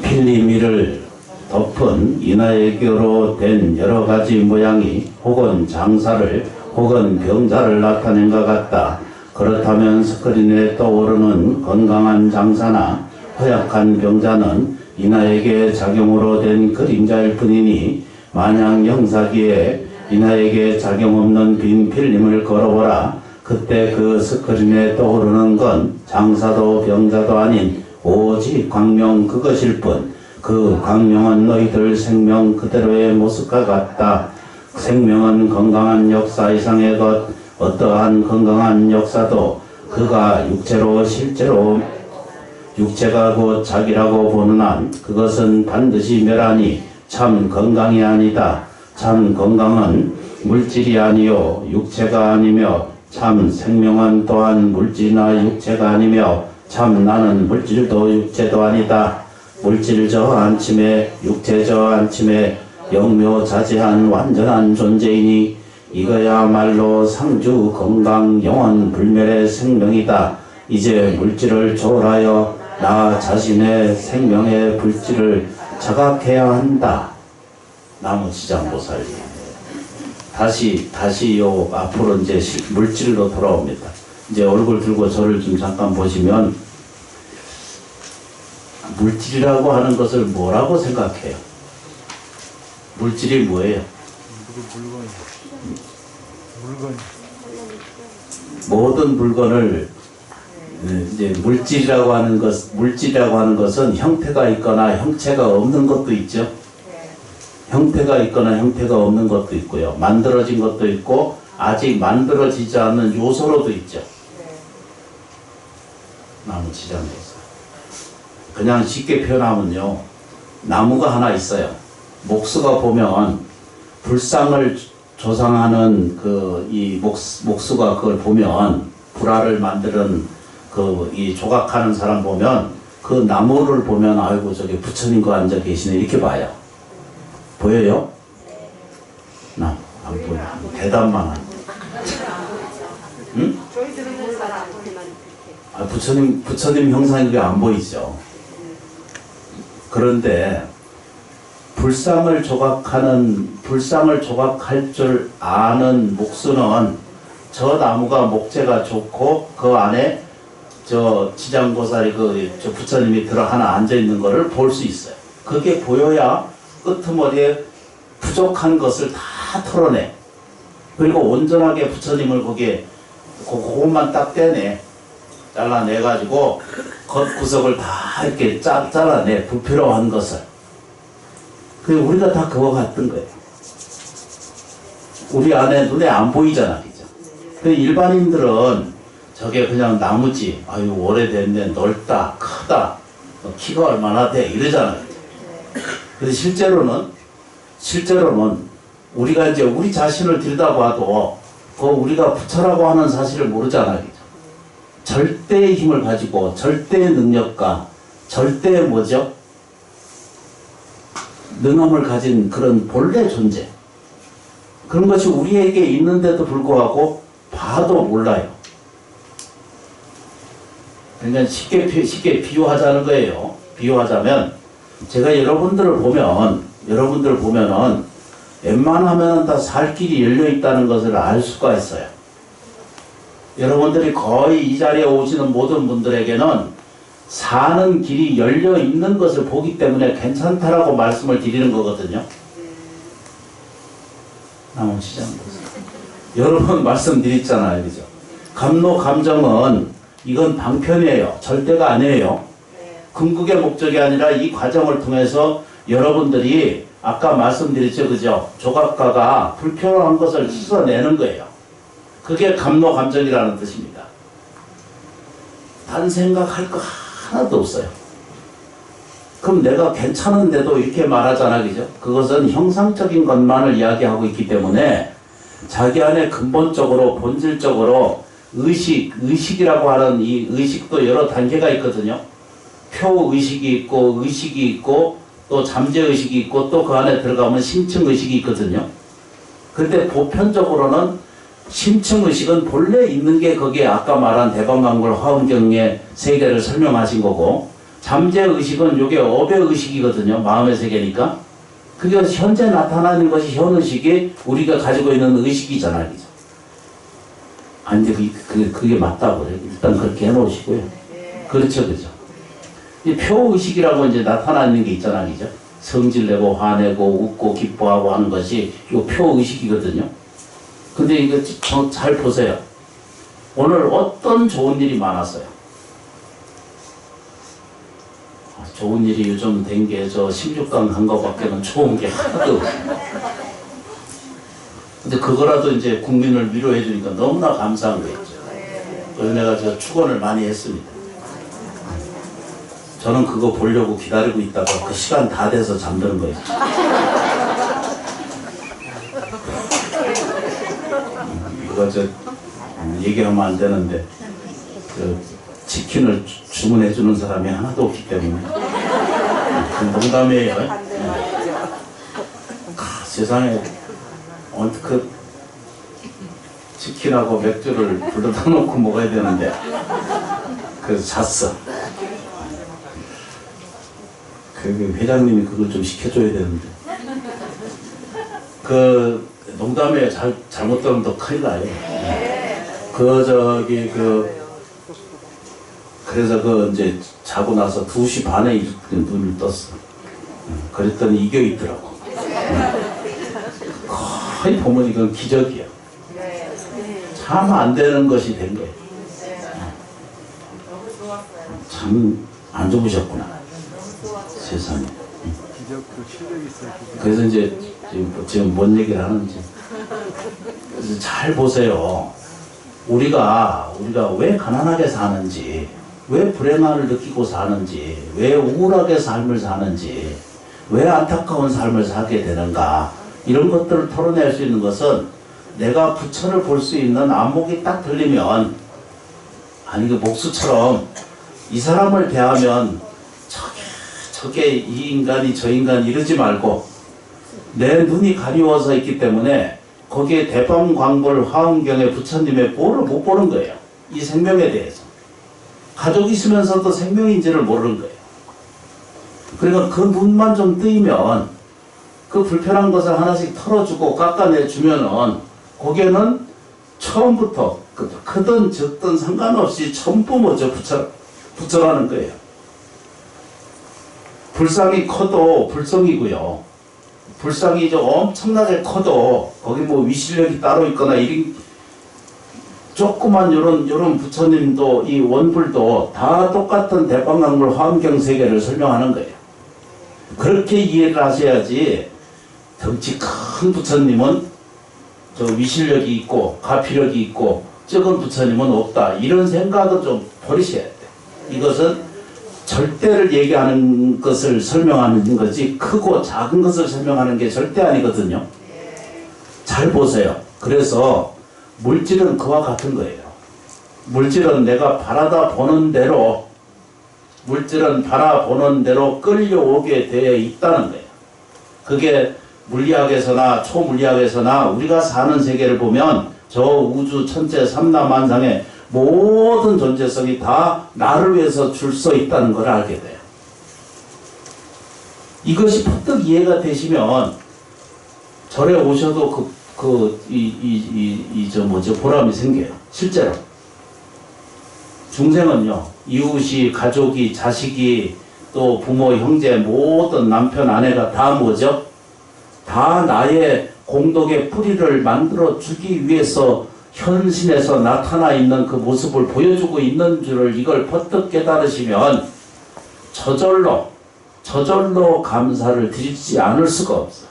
필름 위를 덮은 인하외교로 된 여러 가지 모양이 혹은 장사를 혹은 병자를 나타낸 것 같다. 그렇다면 스크린에 떠오르는 건강한 장사나 허약한 병자는 인하에게 작용으로 된 그림자일 뿐이니 만약 영사기에 인하에게 작용 없는 빈 필름을 걸어보라. 그때 그 스크린에 떠오르는 건 장사도 병자도 아닌 오직 광명 그것일 뿐. 그 광명은 너희들 생명 그대로의 모습과 같다. 생명은 건강한 역사 이상의 것, 어떠한 건강한 역사도 그가 육체로 실제로 육체가 곧 자기라고 보는 한 그것은 반드시 멸하니 참 건강이 아니다. 참 건강은 물질이 아니요 육체가 아니며 참 생명은 또한 물질이나 육체가 아니며 참 나는 물질도 육체도 아니다. 물질 저 안침에 육체 저 안침에 영묘자재한 완전한 존재이니 이거야말로 상주 건강 영원 불멸의 생명이다. 이제 물질을 초월하여 나 자신의 생명의 불질을 자각해야 한다. 나무지장보살이 다시 요 앞으로 이제 물질로 돌아옵니다. 이제 얼굴 들고 저를 좀 잠깐 보시면 물질이라고 하는 것을 뭐라고 생각해요? 물질이 뭐예요? 물건. 모든 물건을 이제 물질이라고 하는 것은 형태가 있거나 형체가 없는 것도 있죠. 형태가 있거나 형태가 없는 것도 있고요. 만들어진 것도 있고 아직 만들어지지 않는 요소로도 있죠. 나무지장보살. 그냥 쉽게 표현하면요. 나무가 하나 있어요. 목수가 보면 불상을 조상하는 이 목수가 그걸 보면 불화를 만드는 이 조각하는 사람 보면 그 나무를 보면 아이고 저기 부처님과 앉아 계시네 이렇게 봐요. 보여요? 나 안 보여. 대답만 하네. 응? 아, 부처님 형상이 그게 안 보이죠. 그런데 불상을 조각할 줄 아는 목수는 저 나무가 목재가 좋고 그 안에 저 지장보살이 저 부처님이 하나 앉아 있는 거를 볼 수 있어요. 그게 보여야 끄트머리에 부족한 것을 다 털어내. 그리고 온전하게 부처님을 거기에 그것만 딱 떼내. 잘라내가지고 겉구석을 다 이렇게 잘라내. 불필요한 것을. 우리가 다 그거 같은 거예요. 우리 안에 눈에 안 보이잖아. 그죠? 일반인들은 저게 그냥 나무지. 아유, 오래됐네. 넓다. 크다. 키가 얼마나 돼. 이러잖아요. 근데 실제로는 우리가 이제 우리 자신을 들여다봐도 우리가 부처라고 하는 사실을 모르잖아요. 그죠? 절대의 힘을 가지고 절대의 능력과 절대의 능함을 가진 그런 본래 존재. 그런 것이 우리에게 있는데도 불구하고 봐도 몰라요. 그러니까 쉽게 비유하자는 거예요. 비유하자면 제가 여러분들을 보면은 웬만하면 다 살 길이 열려 있다는 것을 알 수가 있어요. 여러분들이 거의 이 자리에 오시는 모든 분들에게는 사는 길이 열려 있는 것을 보기 때문에 괜찮다라고 말씀을 드리는 거거든요. 나무지장보살. 여러 번 말씀드렸잖아요. 그죠? 감노 감정은 이건 방편이에요. 절대가 아니에요. 궁극의 목적이 아니라 이 과정을 통해서 여러분들이 아까 말씀드렸죠. 그죠? 조각가가 불필요한 것을 씻어내는 거예요. 그게 감노 감정이라는 뜻입니다. 단 생각할 거 하나도 없어요. 그럼 내가 괜찮은데도 이렇게 말하잖아. 그죠? 그것은 형상적인 것만을 이야기하고 있기 때문에 자기 안에 근본적으로 본질적으로 의식이라고 하는 이 의식도 여러 단계가 있거든요. 표의식이 있고 의식이 있고 또 잠재의식이 있고 또 그 안에 들어가면 심층의식이 있거든요. 그런데 보편적으로는 심층의식은 본래 있는 게 거기에 아까 말한 대방광골 화엄경의 세계를 설명하신 거고 잠재의식은 요게 업의의식이거든요. 마음의 세계니까. 그게 현재 나타나는 것이 현의식이 우리가 가지고 있는 의식이잖아요. 그죠? 아니, 근데 그게 맞다고 그래요. 일단 그렇게 해놓으시고요. 그렇죠, 그죠? 이 표의식이라고 이제 나타나는 게 있잖아요. 그죠? 성질내고, 화내고, 웃고, 기뻐하고 하는 것이 이 표의식이거든요. 근데 이거 잘 보세요. 오늘 어떤 좋은 일이 많았어요? 좋은 일이 요즘 된 게 저 16강 간 거밖에는 좋은 게 하나도 없어요. 근데 그거라도 이제 국민을 위로해 주니까 너무나 감사한 거예요. 그래서 내가 저 축원을 많이 했습니다. 저는 그거 보려고 기다리고 있다가 그 시간 다 돼서 잠드는 거예요. 그거 저 얘기하면 안 되는데 그 치킨을 주문해 주는 사람이 하나도 없기 때문에 농담이에요. 세상에 그 치킨하고 맥주를 불러다 놓고 먹어야 되는데 그래서 잤어. 그 회장님이 그걸 좀 시켜줘야 되는데 그 농담에 잘못 들으면 더 큰일 나요. 그래서 이제 자고 나서 2시 반에 눈을 떴어. 그랬더니 이겨 있더라고. 거의 보면 이건 기적이야. 참 안 되는 것이 된 거예요. 참 안 좋으셨구나. 세상에. 그래서 이제 지금 뭔 얘기를 하는지. 그래서 잘 보세요. 우리가 왜 가난하게 사는지, 왜 불행함을 느끼고 사는지, 왜 우울하게 삶을 사는지, 왜 안타까운 삶을 살게 되는가, 이런 것들을 토론할 수 있는 것은 내가 부처를 볼 수 있는 안목이 딱 들리면, 아니 그 목수처럼 이 사람을 대하면 저게 이 인간이 저 인간 이러지 말고 내 눈이 가리워서 있기 때문에 거기에 대방광불 화엄경의 부처님의 뭐를 못 보는 거예요. 이 생명에 대해서. 가족이 있으면서도 생명인지를 모르는 거예요. 그러니까 그 눈만 좀 뜨이면 그 불편한 것을 하나씩 털어주고 깎아내주면은 거기에는 처음부터 크든 적든 상관없이 전부 먼저 부처라는 거예요. 불상이 커도 불성이고요. 불상이 좀 엄청나게 커도 거기 뭐 위실력이 따로 있거나 이런 조그만 요런 부처님도 이 원불도 다 똑같은 대방광불 화엄경 세계를 설명하는 거예요. 그렇게 이해를 하셔야지 덩치 큰 부처님은 저 위실력이 있고 가피력이 있고 적은 부처님은 없다. 이런 생각은 좀 버리셔야 돼. 이것은 절대를 얘기하는 것을 설명하는 거지 크고 작은 것을 설명하는 게 절대 아니거든요. 잘 보세요. 그래서 물질은 그와 같은 거예요. 물질은 내가 바라보는 대로 끌려오게 되어 있다는 거예요. 그게 물리학에서나 초물리학에서나 우리가 사는 세계를 보면 저 우주 천체 삼라만상의 모든 존재성이 다 나를 위해서 줄 서 있다는 걸 알게 돼요. 이것이 퍼뜩 이해가 되시면 절에 오셔도 보람이 생겨요. 실제로. 중생은요, 이웃이, 가족이, 자식이, 또 부모, 형제, 모든 남편, 아내가 다 뭐죠? 다 나의 공덕의 뿌리를 만들어 주기 위해서 현신에서 나타나 있는 그 모습을 보여주고 있는 줄을 이걸 퍼뜩 깨달으시면 저절로 감사를 드리지 않을 수가 없어.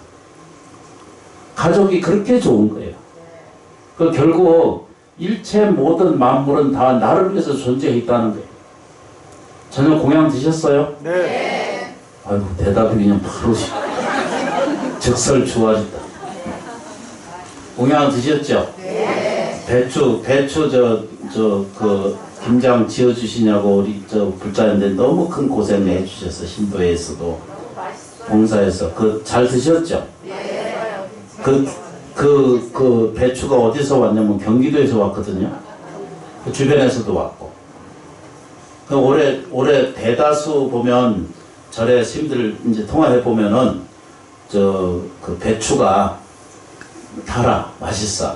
가족이 그렇게 좋은 거예요. 그 결국 일체 모든 만물은 다 나를 위해서 존재했다는 거예요. 저녁 공양 드셨어요? 네. 아이고 대답이 그냥 바로 적설주활이다. 공양 드셨죠? 네. 배추 그 김장 지어주시냐고 우리 불자인데 너무 큰 고생을 해주셔서 신도에서도 봉사에서 잘 드셨죠? 네. 그 배추가 어디서 왔냐면 경기도에서 왔거든요. 그 주변에서도 왔고. 그 올해 대다수 보면 절에 스님들 이제 통화해 보면은 그 배추가 달아 맛있어.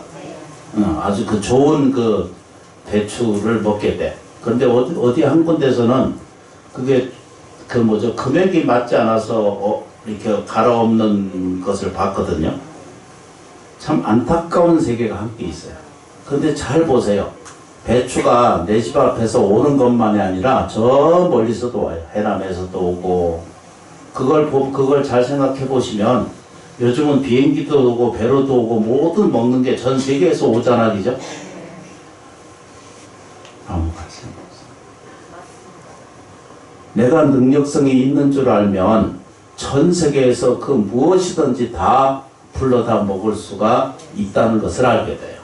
아주 그 좋은 그 배추를 먹게 돼. 그런데 어디 한 군데서는 그게 그 뭐죠 금액이 맞지 않아서 이렇게 갈아엎는 것을 봤거든요. 참 안타까운 세계가 함께 있어요. 그런데 잘 보세요. 배추가 내 집 앞에서 오는 것만이 아니라 저 멀리서도 와요. 해남에서도 오고. 그걸 잘 생각해 보시면 요즘은 비행기도 오고 배로도 오고 모든 먹는 게 전 세계에서 오잖아, 그죠? 아무 관심 없어. 내가 능력성이 있는 줄 알면 전 세계에서 그 무엇이든지 다 불러다 먹을 수가 있다는 것을 알게 돼요.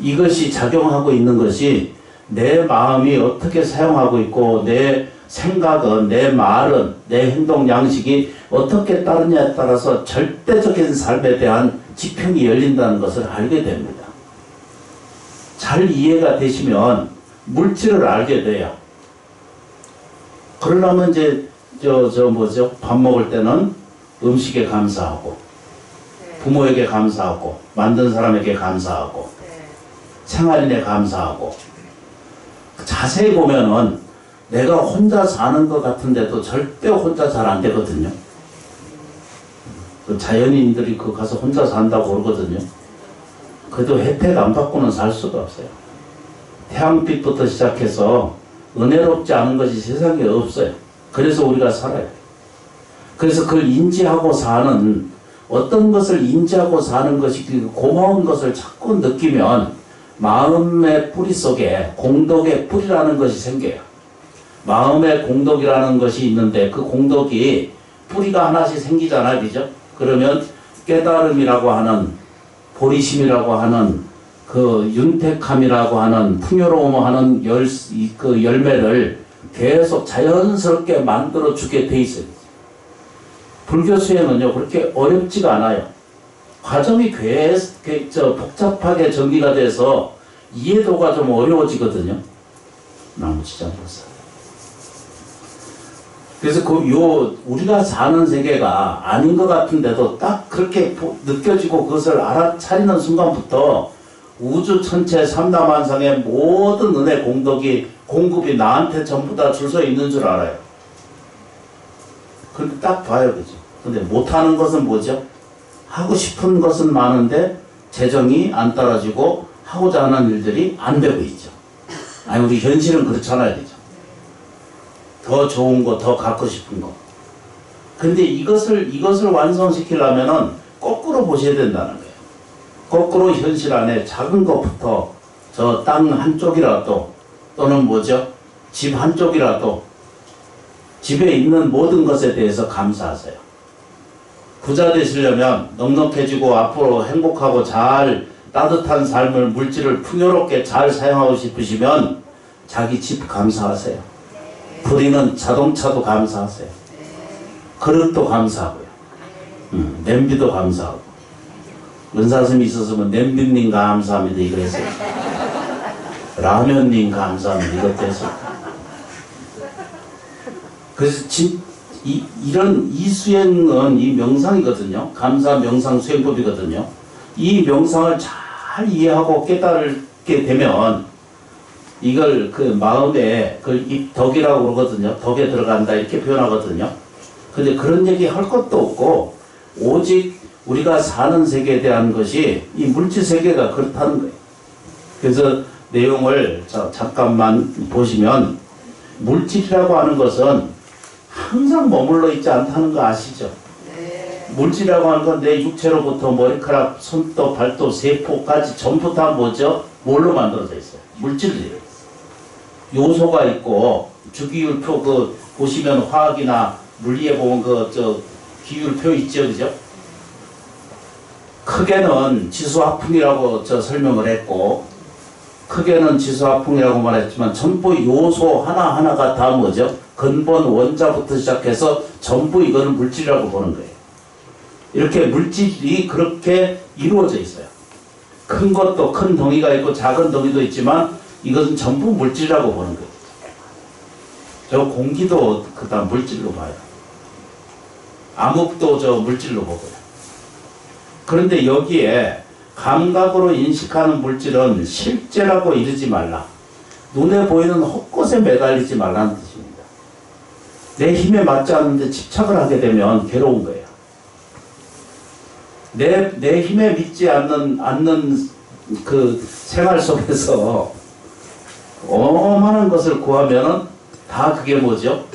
이것이 작용하고 있는 것이 내 마음이 어떻게 사용하고 있고 내 생각은, 내 말은, 내 행동 양식이 어떻게 따르냐에 따라서 절대적인 삶에 대한 지평이 열린다는 것을 알게 됩니다. 잘 이해가 되시면 물질을 알게 돼요. 그러려면 이제 뭐죠? 밥 먹을 때는 음식에 감사하고 부모에게 감사하고 만든 사람에게 감사하고 생활인에 감사하고 자세히 보면은 내가 혼자 사는 것 같은데도 절대 혼자 잘 안 되거든요. 그 자연인들이 그 가서 혼자 산다고 그러거든요. 그래도 혜택 안 받고는 살 수가 없어요. 태양빛부터 시작해서 은혜롭지 않은 것이 세상에 없어요. 그래서 우리가 살아요. 그래서 그걸 인지하고 사는 어떤 것을 인지하고 사는 것이 고마운 것을 자꾸 느끼면 마음의 뿌리 속에 공덕의 뿌리라는 것이 생겨요. 마음의 공덕이라는 것이 있는데 그 공덕이 뿌리가 하나씩 생기잖아요. 그죠? 그러면 깨달음이라고 하는 보리심이라고 하는 그 윤택함이라고 하는 풍요로움하는 그 열매를 계속 자연스럽게 만들어 주게 돼 있어요. 불교 수행은요 그렇게 어렵지가 않아요. 과정이 복잡하게 전개가 돼서 이해도가 좀 어려워지거든요. 나무지장보살. 그래서 우리가 사는 세계가 아닌 것 같은데도 딱 그렇게 느껴지고 그것을 알아차리는 순간부터 우주 천체 삼다만상의 모든 은혜 공급이 나한테 전부 다 줄 서 있는 줄 알아요. 근데 딱 봐요, 그죠? 근데 못하는 것은 뭐죠? 하고 싶은 것은 많은데 재정이 안 따라주고 하고자 하는 일들이 안 되고 있죠. 아니, 우리 현실은 그렇잖아요, 그죠? 더 좋은 거, 더 갖고 싶은 거. 근데 이것을 완성시키려면은 거꾸로 보셔야 된다는 거예요. 거꾸로 현실 안에 작은 것부터 저 땅 한쪽이라도 또는 뭐죠? 집 한쪽이라도 집에 있는 모든 것에 대해서 감사하세요. 부자 되시려면 넉넉해지고 앞으로 행복하고 잘 따뜻한 삶을 물질을 풍요롭게 잘 사용하고 싶으시면 자기 집 감사하세요. 부리는 자동차도 감사하세요. 그릇도 감사하고요. 냄비도 감사하고. 은사스님이 있었으면 냄비님 감사합니다 이거 했어요. 라면님 감사합니다 이것도 했어요. 그래서 이 수행은 이 명상이거든요. 감사 명상 수행법이거든요. 이 명상을 잘 이해하고 깨달게 되면 이걸 그 마음에 그 덕이라고 그러거든요. 덕에 들어간다 이렇게 표현하거든요. 근데 그런 얘기 할 것도 없고 오직 우리가 사는 세계에 대한 것이 이 물질 세계가 그렇다는 거예요. 그래서 내용을 잠깐만 보시면 물질이라고 하는 것은 항상 머물러 있지 않다는 거 아시죠? 네. 물질이라고 하는 건 내 육체로부터 머리카락, 손도, 발도, 세포까지 전부 다 뭐죠? 뭘로 만들어져 있어요? 물질이에요. 요소가 있고 주기율표 보시면 화학이나 물리에 보면 기율표 있죠, 그죠? 크게는 지수화풍이라고 설명을 했고, 크게는 지수화풍이라고 말했지만 전부 요소 하나하나가 다 뭐죠? 근본 원자부터 시작해서 전부 이거는 물질이라고 보는 거예요. 이렇게 물질이 그렇게 이루어져 있어요. 큰 것도 큰 덩이가 있고 작은 덩이도 있지만 이것은 전부 물질이라고 보는 거예요. 저 공기도 그다음 물질로 봐요. 암흑도 저 물질로 보고요. 그런데 여기에 감각으로 인식하는 물질은 실제라고 이르지 말라. 눈에 보이는 헛것에 매달리지 말라는 뜻입니다. 내 힘에 맞지 않는데 집착을 하게 되면 괴로운 거예요. 내 힘에 믿지 않는 그 생활 속에서 어마어마한 것을 구하면은 다 그게 뭐죠?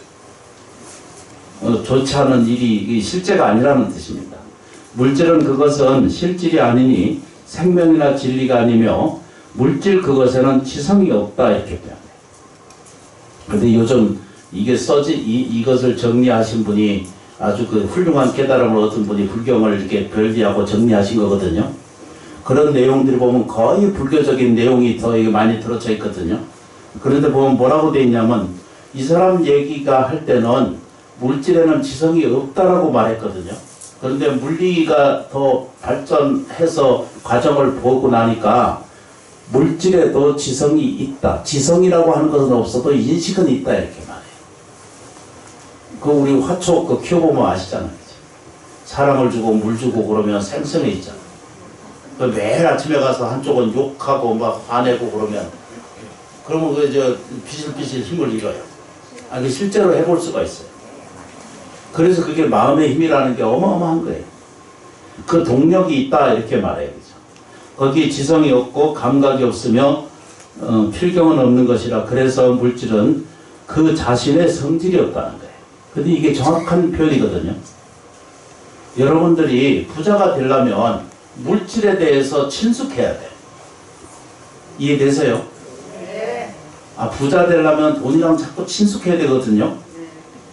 좋지 않은 일이 실제가 아니라는 뜻입니다. 물질은 그것은 실질이 아니니 생명이나 진리가 아니며 물질 그것에는 지성이 없다 이렇게 표현해요. 그런데 요즘 이게 이것을 정리하신 분이 아주 그 훌륭한 깨달음을 얻은 분이 불경을 이렇게 별비하고 정리하신 거거든요. 그런 내용들을 보면 거의 불교적인 내용이 더 많이 들어져 있거든요. 그런데 보면 뭐라고 돼 있냐면 이 사람 얘기가 할 때는 물질에는 지성이 없다라고 말했거든요. 그런데 물리가 더 발전해서 과정을 보고 나니까 물질에도 지성이 있다. 지성이라고 하는 것은 없어도 인식은 있다 이렇게 말해요. 그 우리 화초 그 키워보면 아시잖아요. 사랑을 주고 물 주고 그러면 생성해있잖아요. 매일 아침에 가서 한쪽은 욕하고 막 화내고 그러면 그 저 비실비실 힘을 잃어요. 아니 실제로 해볼 수가 있어요. 그래서 그게 마음의 힘이라는 게 어마어마한 거예요. 그 동력이 있다 이렇게 말해요. 거기에 지성이 없고 감각이 없으며 필경은 없는 것이라. 그래서 물질은 그 자신의 성질이 없다는 거예요. 근데 이게 정확한 표현이거든요. 여러분들이 부자가 되려면 물질에 대해서 친숙해야 돼요. 이해되세요? 네. 아, 부자 되려면 돈이랑 자꾸 친숙해야 되거든요.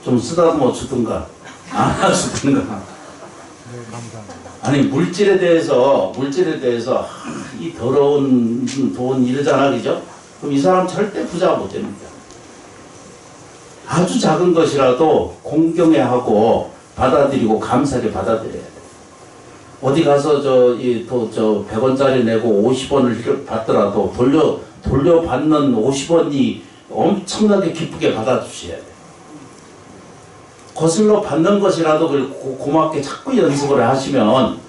좀 쓰다듬어 주든가 안 주든가. 아니 물질에 대해서 이 더러운 돈 이러잖아, 그죠? 그럼 이 사람 절대 부자가 못 됩니다. 아주 작은 것이라도 공경해하고 받아들이고 감사하게 받아들여야 돼. 어디 가서 저 100원짜리 내고 50원을 받더라도 돌려받는 50원이 엄청나게 기쁘게 받아주셔야 돼. 거슬러 받는 것이라도 고맙게 자꾸 연습을 하시면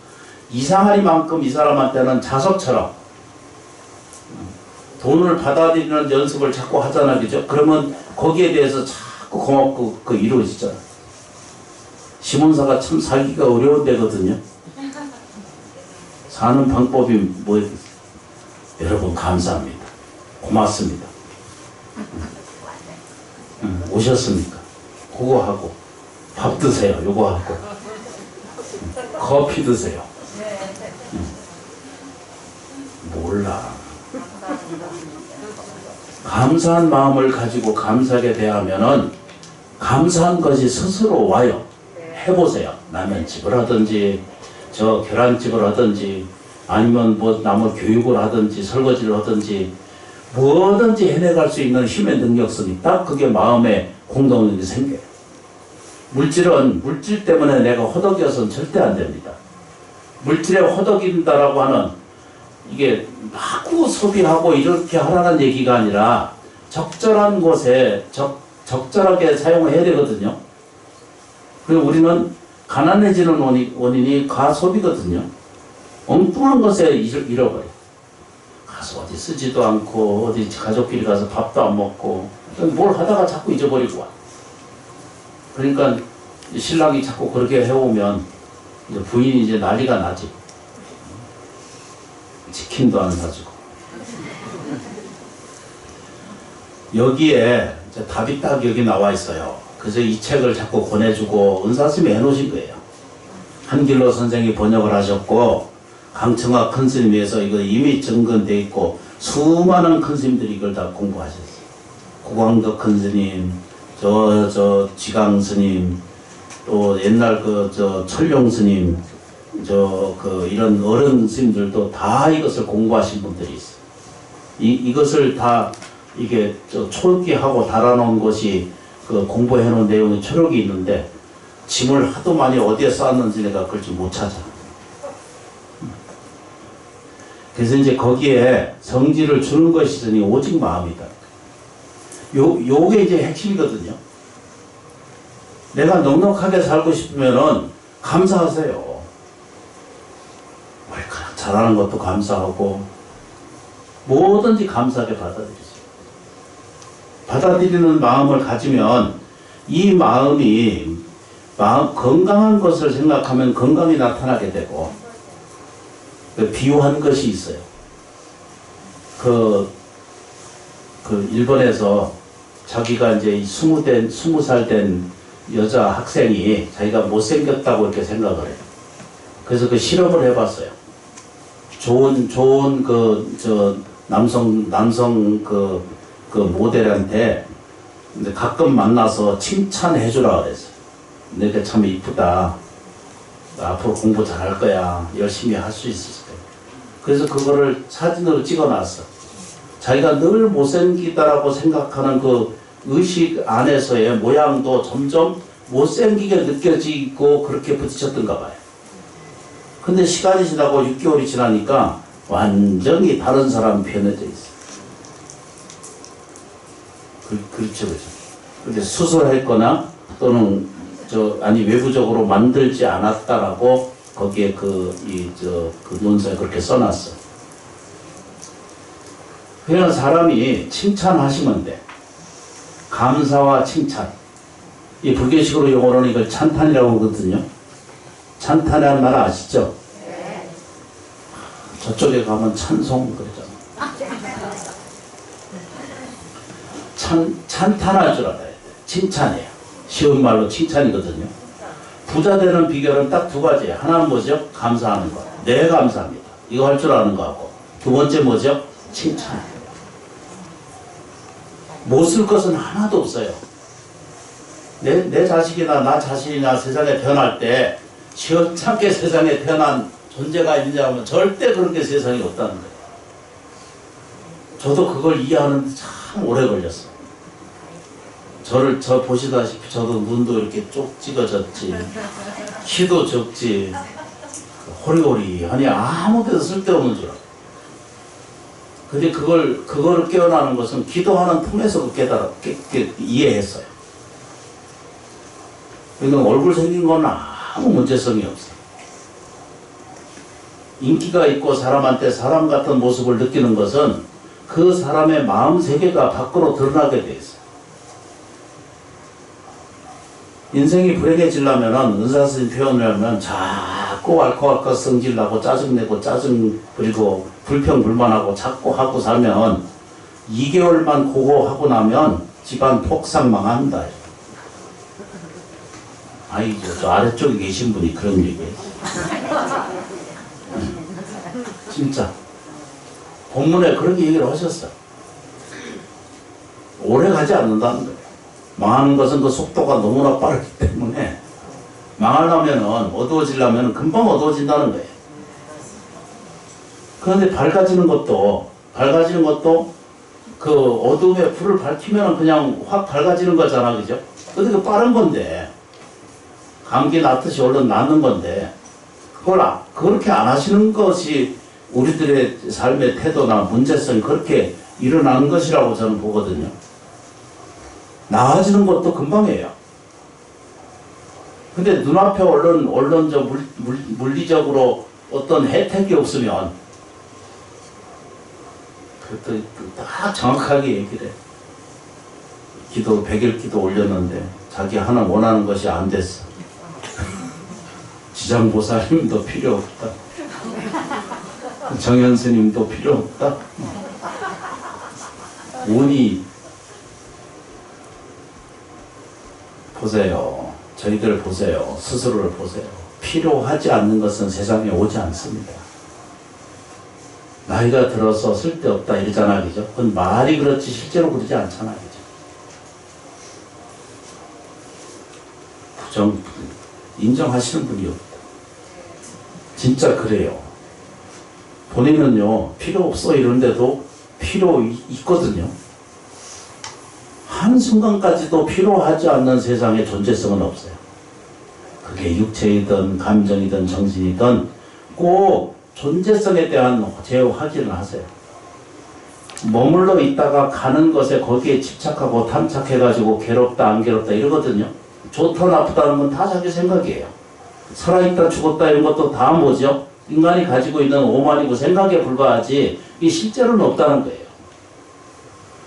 이상하리만큼 이 사람한테는 자석처럼 돈을 받아들이는 연습을 자꾸 하잖아, 그죠? 그러면 거기에 대해서 자꾸 고맙고 이루어지잖아. 시몬사가 참 살기가 어려운 데거든요. 사는 방법이 뭐예요? 여러분 감사합니다. 고맙습니다. 오셨습니까? 그거 하고 밥 드세요. 요거 하고 커피 드세요. 몰라. 감사한 마음을 가지고 감사하게 대하면은 감사한 것이 스스로 와요. 해보세요. 라면집을 하든지 저 계란집을 하든지 아니면 뭐 남의 교육을 하든지 설거지를 하든지 뭐든지 해내갈 수 있는 힘의 능력성이 딱 그게 마음에 공동력이 생겨요. 물질은 물질 때문에 내가 허덕여서는 절대 안 됩니다. 물질에 허덕인다라고 하는 이게 마구 소비하고 이렇게 하라는 얘기가 아니라 적절한 곳에 적절하게 사용을 해야 되거든요. 그리고 우리는 가난해지는 원인이 과소비거든요. 엉뚱한 것에 잃어버려. 가서 어디 쓰지도 않고 어디 가족끼리 가서 밥도 안 먹고 뭘 하다가 자꾸 잊어버리고 와. 그러니까 신랑이 자꾸 그렇게 해오면 이제 부인이 이제 난리가 나지. 치킨도 안 사주고. 여기에 답이 딱 여기 나와 있어요. 그래서 이 책을 자꾸 권해주고 은사스님이 해놓으신 거예요. 한길로 선생이 번역을 하셨고 강청학 큰 스님에서 이거 이미 정건되어 있고 수많은 큰 스님들이 이걸 다 공부하셨어요. 고광덕 큰 스님, 지강 스님, 또 옛날 철룡 스님, 이런 어른 스님들도 다 이것을 공부하신 분들이 있어요. 이것을 다 이게 초기하고 달아놓은 것이 그 공부해 놓은 내용의 초록이 있는데 짐을 하도 많이 어디에 쌓았는지 내가 그걸 좀 못 찾아. 그래서 이제 거기에 성질을 주는 것이니 오직 마음이다. 요게 이제 핵심이거든요. 내가 넉넉하게 살고 싶으면은 감사하세요. 머리카락 자라는 것도 감사하고 뭐든지 감사하게 받아들이세요. 받아들이는 마음을 가지면 이 마음이 건강한 것을 생각하면 건강이 나타나게 되고 비유한 것이 있어요. 그 일본에서 자기가 이제 20살 된 여자 학생이 자기가 못생겼다고 이렇게 생각을 해요. 그래서 그 실험을 해봤어요. 좋은 남성 모델한테 가끔 만나서 칭찬해 주라 그랬어요. 너가 참 이쁘다. 앞으로 공부 잘할 거야. 열심히 할 수 있을 거야. 그래서 그거를 사진으로 찍어놨어. 자기가 늘 못생기다라고 생각하는 그 의식 안에서의 모양도 점점 못생기게 느껴지고 그렇게 부딪혔던가 봐요. 근데 시간이 지나고 6개월이 지나니까 완전히 다른 사람이 변해져 있어요. 그렇죠. 근데 수술했거나 또는 외부적으로 만들지 않았다라고 거기에 그 논서에 그렇게 써놨어. 그냥 사람이 칭찬하시면 돼. 감사와 칭찬. 이 불교식으로 용어로는 이걸 찬탄이라고 하거든요. 찬탄이라는 말 아시죠? 네. 저쪽에 가면 찬송 그러잖아. 찬탄할 줄 알아야 돼. 칭찬이에요. 쉬운 말로 칭찬이거든요. 부자 되는 비결은 딱 두 가지예요. 하나는 뭐죠? 감사하는 거. 네, 감사합니다. 이거 할 줄 아는 거하고. 두 번째 뭐죠? 칭찬. 못 쓸 것은 하나도 없어요. 내 자식이나 나 자신이나 세상에 태어날 때 시원찮게 세상에 태어난 존재가 있느냐 하면 절대 그런 게 세상에 없다는 거예요. 저도 그걸 이해하는데 참 오래 걸렸어요. 저 보시다시피 저도 눈도 이렇게 쪽 찍어졌지, 키도 적지, 호리호리하니 아무 데도 쓸데없는 줄 알아요. 근데 그거를 깨어나는 것은 기도하는 틈에서 이해했어요. 그러니까 얼굴 생긴 건 아무 문제성이 없어요. 인기가 있고 사람한테 사람 같은 모습을 느끼는 것은 그 사람의 마음 세계가 밖으로 드러나게 돼 있어요. 인생이 불행해지려면 의사 선생님 표현을 하면 자꾸 앓고 성질나고 짜증내고 짜증 부리고 불평불만하고 자꾸 하고 살면 2개월만 그거 하고 나면 집안 폭삭 망한다. 저 아래쪽에 계신 분이 그런 얘기예요. 진짜 본문에 그런 얘기를 하셨어. 오래 가지 않는다는 거예요. 망하는 것은 그 속도가 너무나 빠르기 때문에 망하려면은 어두워지려면 금방 어두워진다는 거예요. 그런데 밝아지는 것도 그 어둠의 불을 밝히면 그냥 확 밝아지는 거잖아, 그죠? 근데 그 빠른 건데 감기 낫듯이 얼른 낫는 건데 그걸 그렇게 안 하시는 것이 우리들의 삶의 태도나 문제성이 그렇게 일어나는 것이라고 저는 보거든요. 나아지는 것도 금방이에요. 근데 눈앞에 얼른 물리적으로 어떤 혜택이 없으면 그것도 딱 정확하게 얘기를 해. 100일 기도 올렸는데 자기 하나 원하는 것이 안 됐어. 지장보살님도 필요 없다. 정현스님도 필요 없다. 운이 보세요. 저희들 보세요. 스스로를 보세요. 필요하지 않는 것은 세상에 오지 않습니다. 나이가 들어서 쓸데없다 이러잖아, 그죠? 그건 말이 그렇지 실제로 그러지 않잖아, 그죠? 인정하시는 분이 없다. 진짜 그래요. 본인은요 필요 없어 이런데도 필요 있거든요. 한순간까지도 필요하지 않는 세상에 존재성은 없어요. 그게 육체이든 감정이든 정신이든 꼭 존재성에 대한 재확인을 하세요. 머물러 있다가 가는 것에 거기에 집착하고 탐착해가지고 괴롭다 안 괴롭다 이러거든요. 좋다 나쁘다는 건 다 자기 생각이에요. 살아있다 죽었다 이런 것도 다 뭐죠? 인간이 가지고 있는 오만이고 생각에 불과하지 이게 실제로는 없다는 거예요.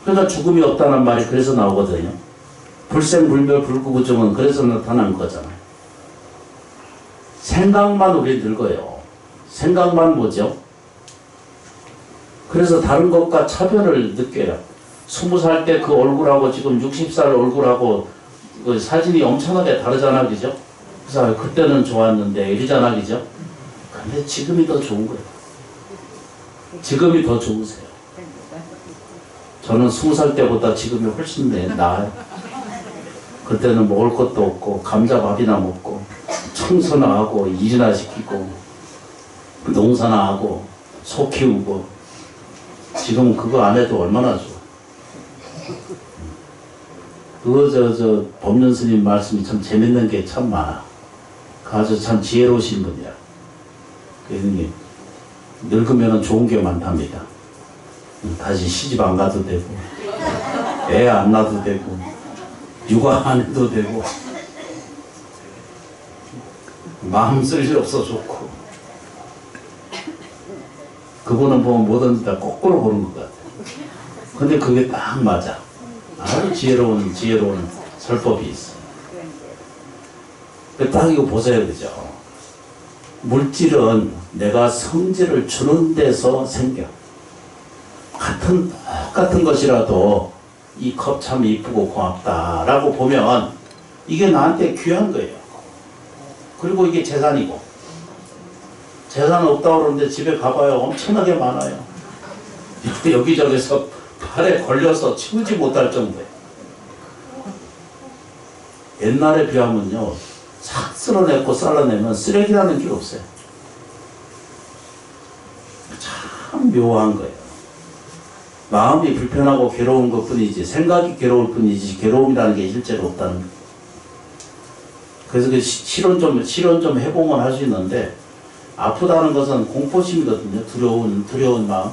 그러니까 죽음이 없다는 말이 그래서 나오거든요. 불생불멸 불구부정은 그래서 나타난 거잖아요. 생각만 우리 늙어요. 생각만 뭐죠? 그래서 다른 것과 차별을 느껴요. 20살 때 그 얼굴하고 지금 60살 얼굴하고 그 사진이 엄청나게 다르잖아, 그죠? 그래서 그때는 좋았는데 이러잖아, 그죠? 근데 지금이 더 좋은 거예요. 지금이 더 좋으세요. 저는 20살 때보다 지금이 훨씬 나아요. 그때는 먹을 것도 없고 감자밥이나 먹고 청소나 하고 일이나 시키고 농사나 하고 소 키우고 지금 그거 안 해도 얼마나 좋아. 그거 법륜 스님 말씀이 참 재밌는 게 참 많아. 아주 참 지혜로우신 분이야. 그러니 늙으면 좋은 게 많답니다. 다시 시집 안 가도 되고 애 안 낳아도 되고 육아 안 해도 되고 마음 쓸 일 없어 좋고. 그분은 보면 뭐든지 다 거꾸로 보는 것 같아. 근데 그게 딱 맞아. 아주 지혜로운 설법이 있어. 딱 이거 보세요, 그죠? 물질은 내가 성질을 주는 데서 생겨. 똑같은 것이라도 이 컵 참 이쁘고 고맙다라고 보면 이게 나한테 귀한 거예요. 그리고 이게 재산이고. 재산 없다고 그러는데 집에 가봐요. 엄청나게 많아요. 여기저기서 팔에 걸려서 치우지 못할 정도예요. 옛날에 비하면요. 싹 쓸어내고 잘라내면 쓰레기라는 게 없어요. 참 묘한 거예요. 마음이 불편하고 괴로운 것 뿐이지 생각이 괴로울 뿐이지 괴로움이라는 게 실제로 없다는 거예요. 그래서 그 실현 좀 해보면 할 수 있는데 아프다는 것은 공포심이거든요. 두려운 마음.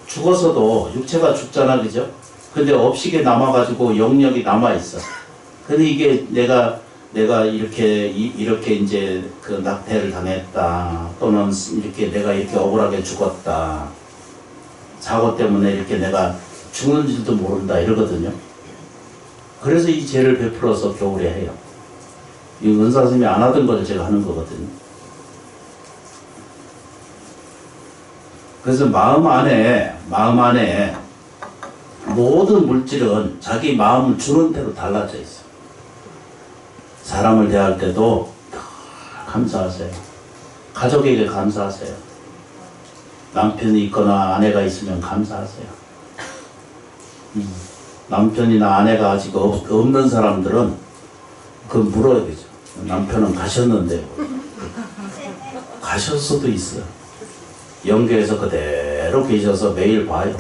죽어서도 육체가 죽잖아, 그죠? 근데 업식에 남아가지고 영역이 남아있어. 근데 이게 내가 이렇게 이제 그 낙태를 당했다. 또는 이렇게 내가 이렇게 억울하게 죽었다. 사고 때문에 이렇게 내가 죽는 줄도 모른다. 이러거든요. 그래서 이 죄를 베풀어서 겨울에 해요. 이 은사 스님이 안 하던 걸 제가 하는 거거든요. 그래서 마음 안에 모든 물질은 자기 마음을 주는 대로 달라져 있어요. 사람을 대할 때도 감사하세요. 가족에게 감사하세요. 남편이 있거나 아내가 있으면 감사하세요. 남편이나 아내가 아직 없는 사람들은 그건 물어야 되죠. 남편은 가셨는데 가실 수도 있어요. 영계에서 그대로 계셔서 매일 봐요.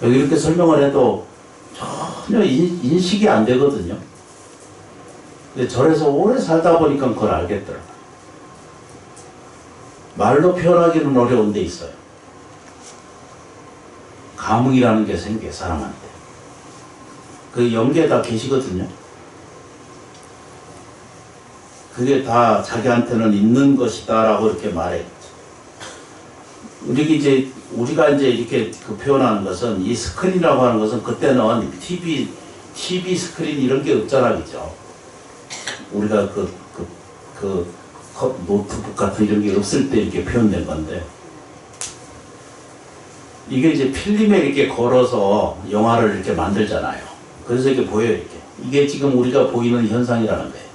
여기 이렇게 설명을 해도 전혀 인식이 안 되거든요. 근데 절에서 오래 살다 보니까 그걸 알겠더라고요. 말로 표현하기는 어려운 데 있어요. 감흥이라는 게 생겨요, 사람한테. 그 영계에 다 계시거든요. 그게 다 자기한테는 있는 것이다 라고 이렇게 말해요. 우리가 이제 이렇게 그 표현하는 것은 이 스크린이라고 하는 것은 그때는 TV 스크린 이런 게 없잖아, 그죠? 우리가 노트북 같은 이런 게 없을 때 이렇게 표현된 건데, 이게 이제 필름에 이렇게 걸어서 영화를 이렇게 만들잖아요. 그래서 이렇게 보여요, 이렇게. 이게 지금 우리가 보이는 현상이라는 거예요.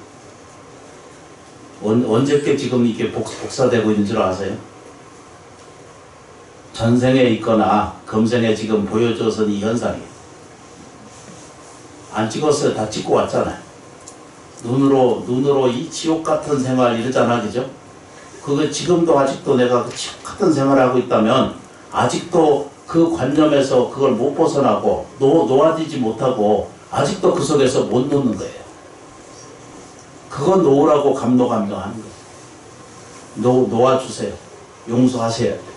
언제께 지금 이게 복사되고 있는 줄 아세요? 전생에 있거나 금생에 지금 보여줘서 이 현상이에요. 안 찍었어요. 다 찍고 왔잖아요. 눈으로 이 지옥 같은 생활 이러잖아, 그죠? 그거 지금도 아직도 내가 그 지옥 같은 생활을 하고 있다면 아직도 그 관념에서 그걸 못 벗어나고 놓아지지 못하고 아직도 그 속에서 못 놓는 거예요. 그거 놓으라고 감동하는 거예요. 놓아주세요. 용서하세요.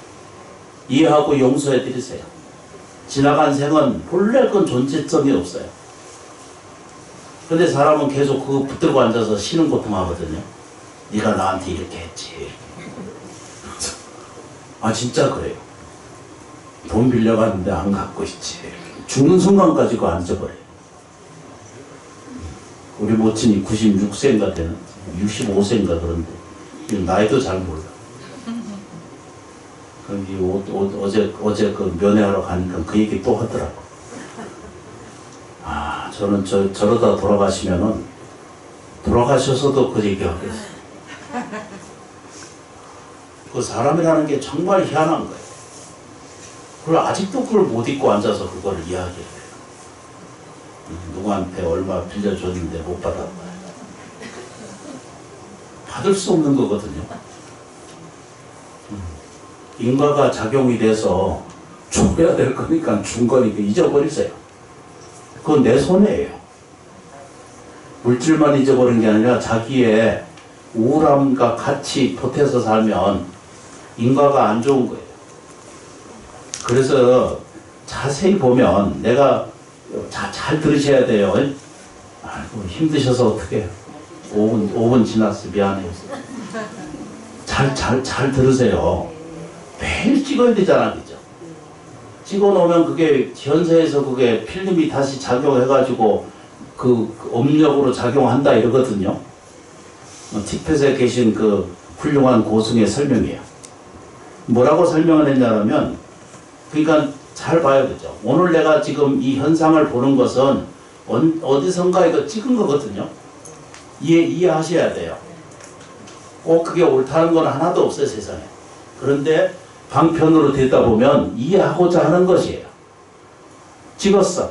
이해하고 용서해 드리세요. 지나간 생은 본래 그 존재성이 없어요. 근데 사람은 계속 그거 붙들고 앉아서 쉬는 고통하거든요. 네가 나한테 이렇게 했지. 아 진짜 그래요. 돈 빌려갔는데 안 갖고 있지. 죽는 순간까지 그거 안 잊어버려요. 우리 모친이 96세인가 되는 65세인가 그런데 나이도 잘 몰라. 어제 그 면회하러 가니까 그 얘기 또 하더라고. 아 저는 저러다 돌아가시면은 돌아가셔서도 그 얘기 하겠어요. 그 사람이라는 게 정말 희한한 거예요. 그걸 아직도 그걸 못 잊고 앉아서 그걸 이야기해요. 누구한테 얼마 빌려줬는데 못 받았다. 받을 수 없는 거거든요. 인과가 작용이 돼서 줘야 될 거니까 준 거니까 잊어버리세요. 그건 내 손해예요. 물질만 잊어버린 게 아니라 자기의 우울함과 같이 보태서 살면 인과가 안 좋은 거예요. 그래서 자세히 보면 내가 잘 들으셔야 돼요. 아이고 힘드셔서 어떡해요. 5분 지났어. 미안해요. 잘 들으세요. 매일 찍어야 되잖아. 그죠? 찍어 놓으면 그게 현세에서 그게 필름이 다시 작용해가지고 그 업력으로 작용한다 이러거든요. 티벳에 계신 그 훌륭한 고승의 설명이에요. 뭐라고 설명을 했냐면 그러니까 잘 봐야 되죠. 오늘 내가 지금 이 현상을 보는 것은 어디선가 이거 찍은 거거든요. 이해하셔야 돼요. 꼭 그게 옳다는 건 하나도 없어요, 세상에. 그런데 방편으로 되다 보면 이해하고자 하는 것이에요. 찍었어.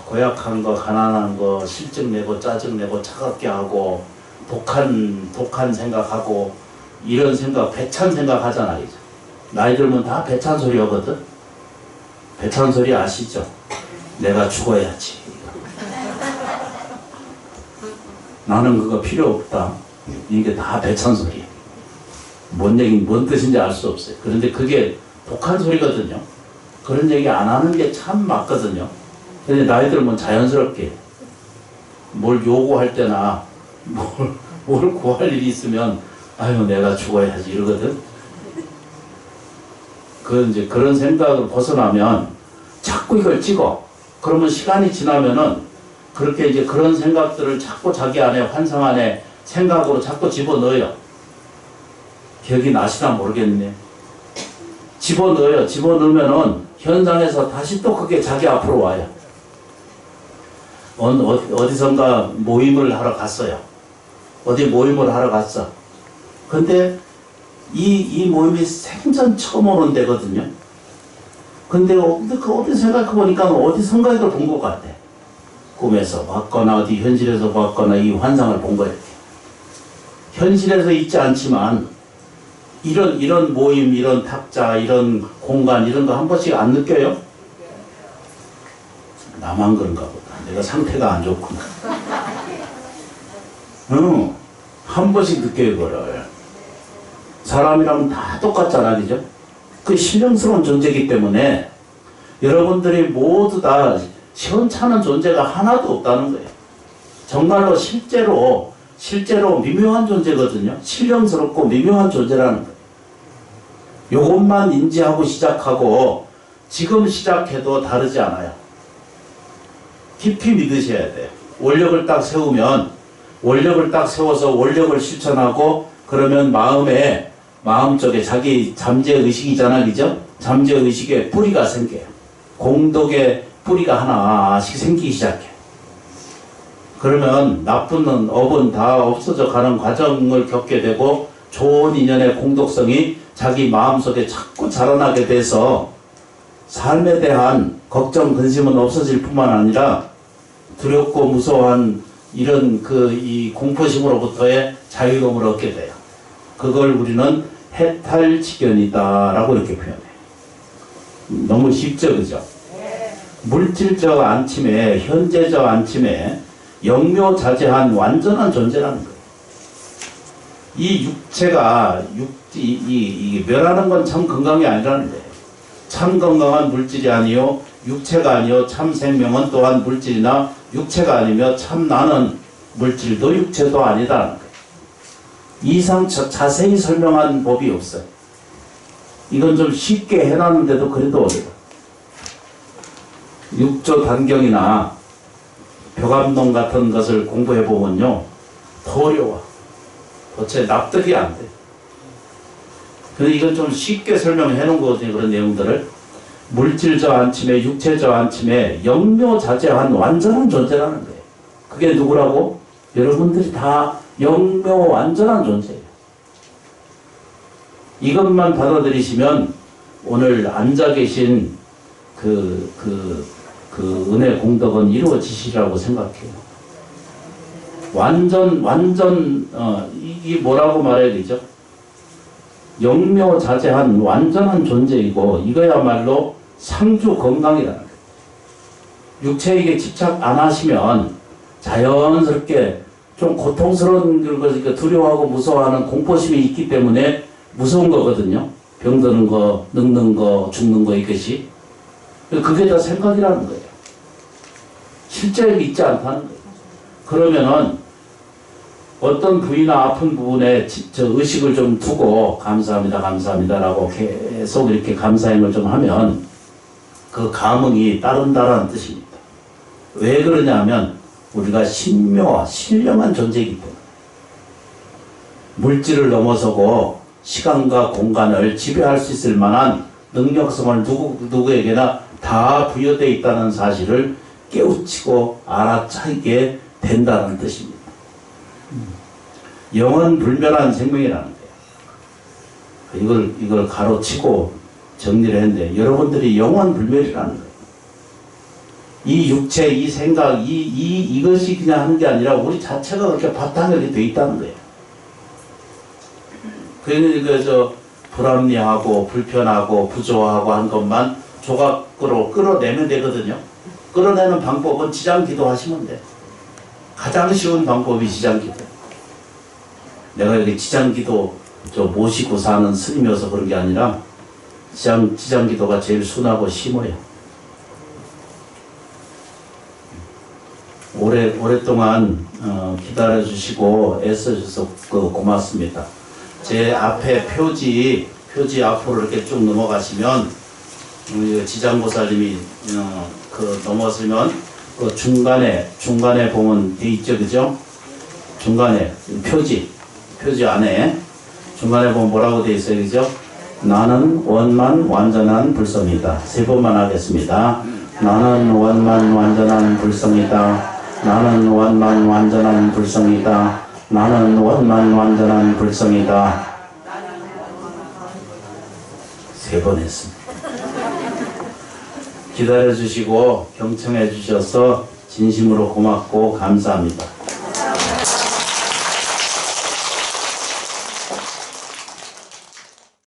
고약한 거, 가난한 거, 실증 내고 짜증 내고 차갑게 하고 독한 생각하고 이런 생각, 배찬 생각 하잖아. 이제. 나이 들면 다 배찬 소리 하거든. 배찬 소리 아시죠? 내가 죽어야지. 나는 그거 필요 없다. 이게 다 배찬 소리. 뭔 뜻인지 알 수 없어요. 그런데 그게 독한 소리거든요. 그런 얘기 안 하는 게 참 맞거든요. 근데 나이 들면 자연스럽게 뭘 요구할 때나 뭘 구할 일이 있으면 아유 내가 죽어야지 이러거든. 그런 생각을 벗어나면 자꾸 이걸 찍어. 그러면 시간이 지나면은 그렇게 이제 그런 생각들을 자꾸 자기 안에 환상 안에 생각으로 자꾸 집어넣어요. 기억이 나시나 모르겠네. 집어넣어요. 집어넣으면은 현상에서 다시 또 그게 자기 앞으로 와요. 어디선가 모임을 하러 갔어요. 어디 모임을 하러 갔어. 근데 이 모임이 생전 처음 오는 데거든요. 근데 어디 생각해보니까 어디선가 이걸 본 것 같아. 꿈에서 봤거나 어디 현실에서 봤거나 이 환상을 본 거예요. 현실에서 있지 않지만 이런 모임, 이런 탁자, 이런 공간 이런 거 한 번씩 안 느껴요? 나만 그런가 보다. 내가 상태가 안 좋구나. 한 번씩 느껴요, 그거를. 사람이라면 다 똑같잖아, 그죠? 그 신령스러운 존재이기 때문에 여러분들이 모두 다 시원찮은 존재가 하나도 없다는 거예요. 정말로 실제로 미묘한 존재거든요. 신령스럽고 미묘한 존재라는 거예요. 요것만 인지하고 시작하고 지금 시작해도 다르지 않아요. 깊이 믿으셔야 돼요. 원력을 딱 세우면 원력을 딱 세워서 원력을 실천하고 그러면 마음속에 자기 잠재의식이잖아, 그죠? 잠재의식에 뿌리가 생겨요. 공덕의 뿌리가 하나씩 생기기 시작해. 그러면 나쁜 업은 다 없어져 가는 과정을 겪게 되고 좋은 인연의 공덕성이 자기 마음속에 자꾸 자라나게 돼서 삶에 대한 걱정, 근심은 없어질 뿐만 아니라 두렵고 무서워한 이런 이 공포심으로부터의 자유로움을 얻게 돼요. 그걸 우리는 해탈지견이다라고 이렇게 표현해요. 너무 쉽죠, 그죠? 물질적 안침에, 현재적 안침에 영묘자재한 완전한 존재라는 거예요. 이 육체가 이게 멸하는 건 참 건강이 아니라는 거예요. 참 건강한 물질이 아니요 육체가 아니요 참 생명은 또한 물질이나 육체가 아니며 참 나는 물질도 육체도 아니다라는 거예요. 이상 자세히 설명한 법이 없어요. 이건 좀 쉽게 해놨는데도 그래도 어려워. 육조 단경이나 벽암론 같은 것을 공부해보면요 더 어려워. 도대체 납득이 안 돼. 근데 이건 좀 쉽게 설명해 놓은 거거든요. 그런 내용들을. 물질적 안침에 육체적 안침에 영묘자재한 완전한 존재라는 거예요. 그게 누구라고? 여러분들이 다 영묘 완전한 존재예요. 이것만 받아들이시면 오늘 앉아 계신 그 은혜 공덕은 이루어지시라고 생각해요. 이게 뭐라고 말해야 되죠? 영묘자재한 완전한 존재이고 이거야말로 상주 건강이라는 거예요. 육체에게 집착 안 하시면 자연스럽게 좀 고통스러운 것을 두려워하고 무서워하는 공포심이 있기 때문에 무서운 거거든요. 병드는 거, 늙는 거, 죽는 거 이것이. 그게 다 생각이라는 거예요. 실제에 믿지 않다는 거예요. 그러면은 어떤 부위나 아픈 부분에 의식을 좀 두고 감사합니다, 감사합니다라고 계속 이렇게 감사행을 좀 하면 그 감흥이 따른다라는 뜻입니다. 왜 그러냐면 우리가 신묘와 신령한 존재이기 때문에 물질을 넘어서고 시간과 공간을 지배할 수 있을 만한 능력성을 누구에게나 다 부여되어 있다는 사실을 깨우치고 알아차리게 된다는 뜻입니다. 영원 불멸한 생명이라는 거예요. 이걸 가로치고 정리를 했는데 여러분들이 영원 불멸이라는 거예요. 이 육체, 이 생각, 이것이 그냥 하는 게 아니라 우리 자체가 그렇게 바탕이 되어 있다는 거예요. 그래서 불합리하고 불편하고 부조하고 한 것만 조각으로 끌어내면 되거든요. 끌어내는 방법은 지장기도 하시면 돼. 가장 쉬운 방법이 지장기도. 내가 여기 지장기도 모시고 사는 스님이어서 그런 게 아니라 지장기도가 제일 순하고 심어요. 오랫동안 기다려주시고 애써주셔서 고맙습니다. 제 앞에 표지 앞으로 이렇게 쭉 넘어가시면 지장보살님이 넘어서면 그 중간에 보면 돼 있죠, 그죠? 중간에 표지 안에 중간에 보면 뭐라고 돼 있어요, 그죠? 나는 원만 완전한 불성이다. 세 번만 하겠습니다. 나는 원만 완전한 불성이다. 나는 원만 완전한 불성이다. 나는 원만 완전한 불성이다. 세 번 했습니다. 기다려주시고 경청해 주셔서 진심으로 고맙고 감사합니다.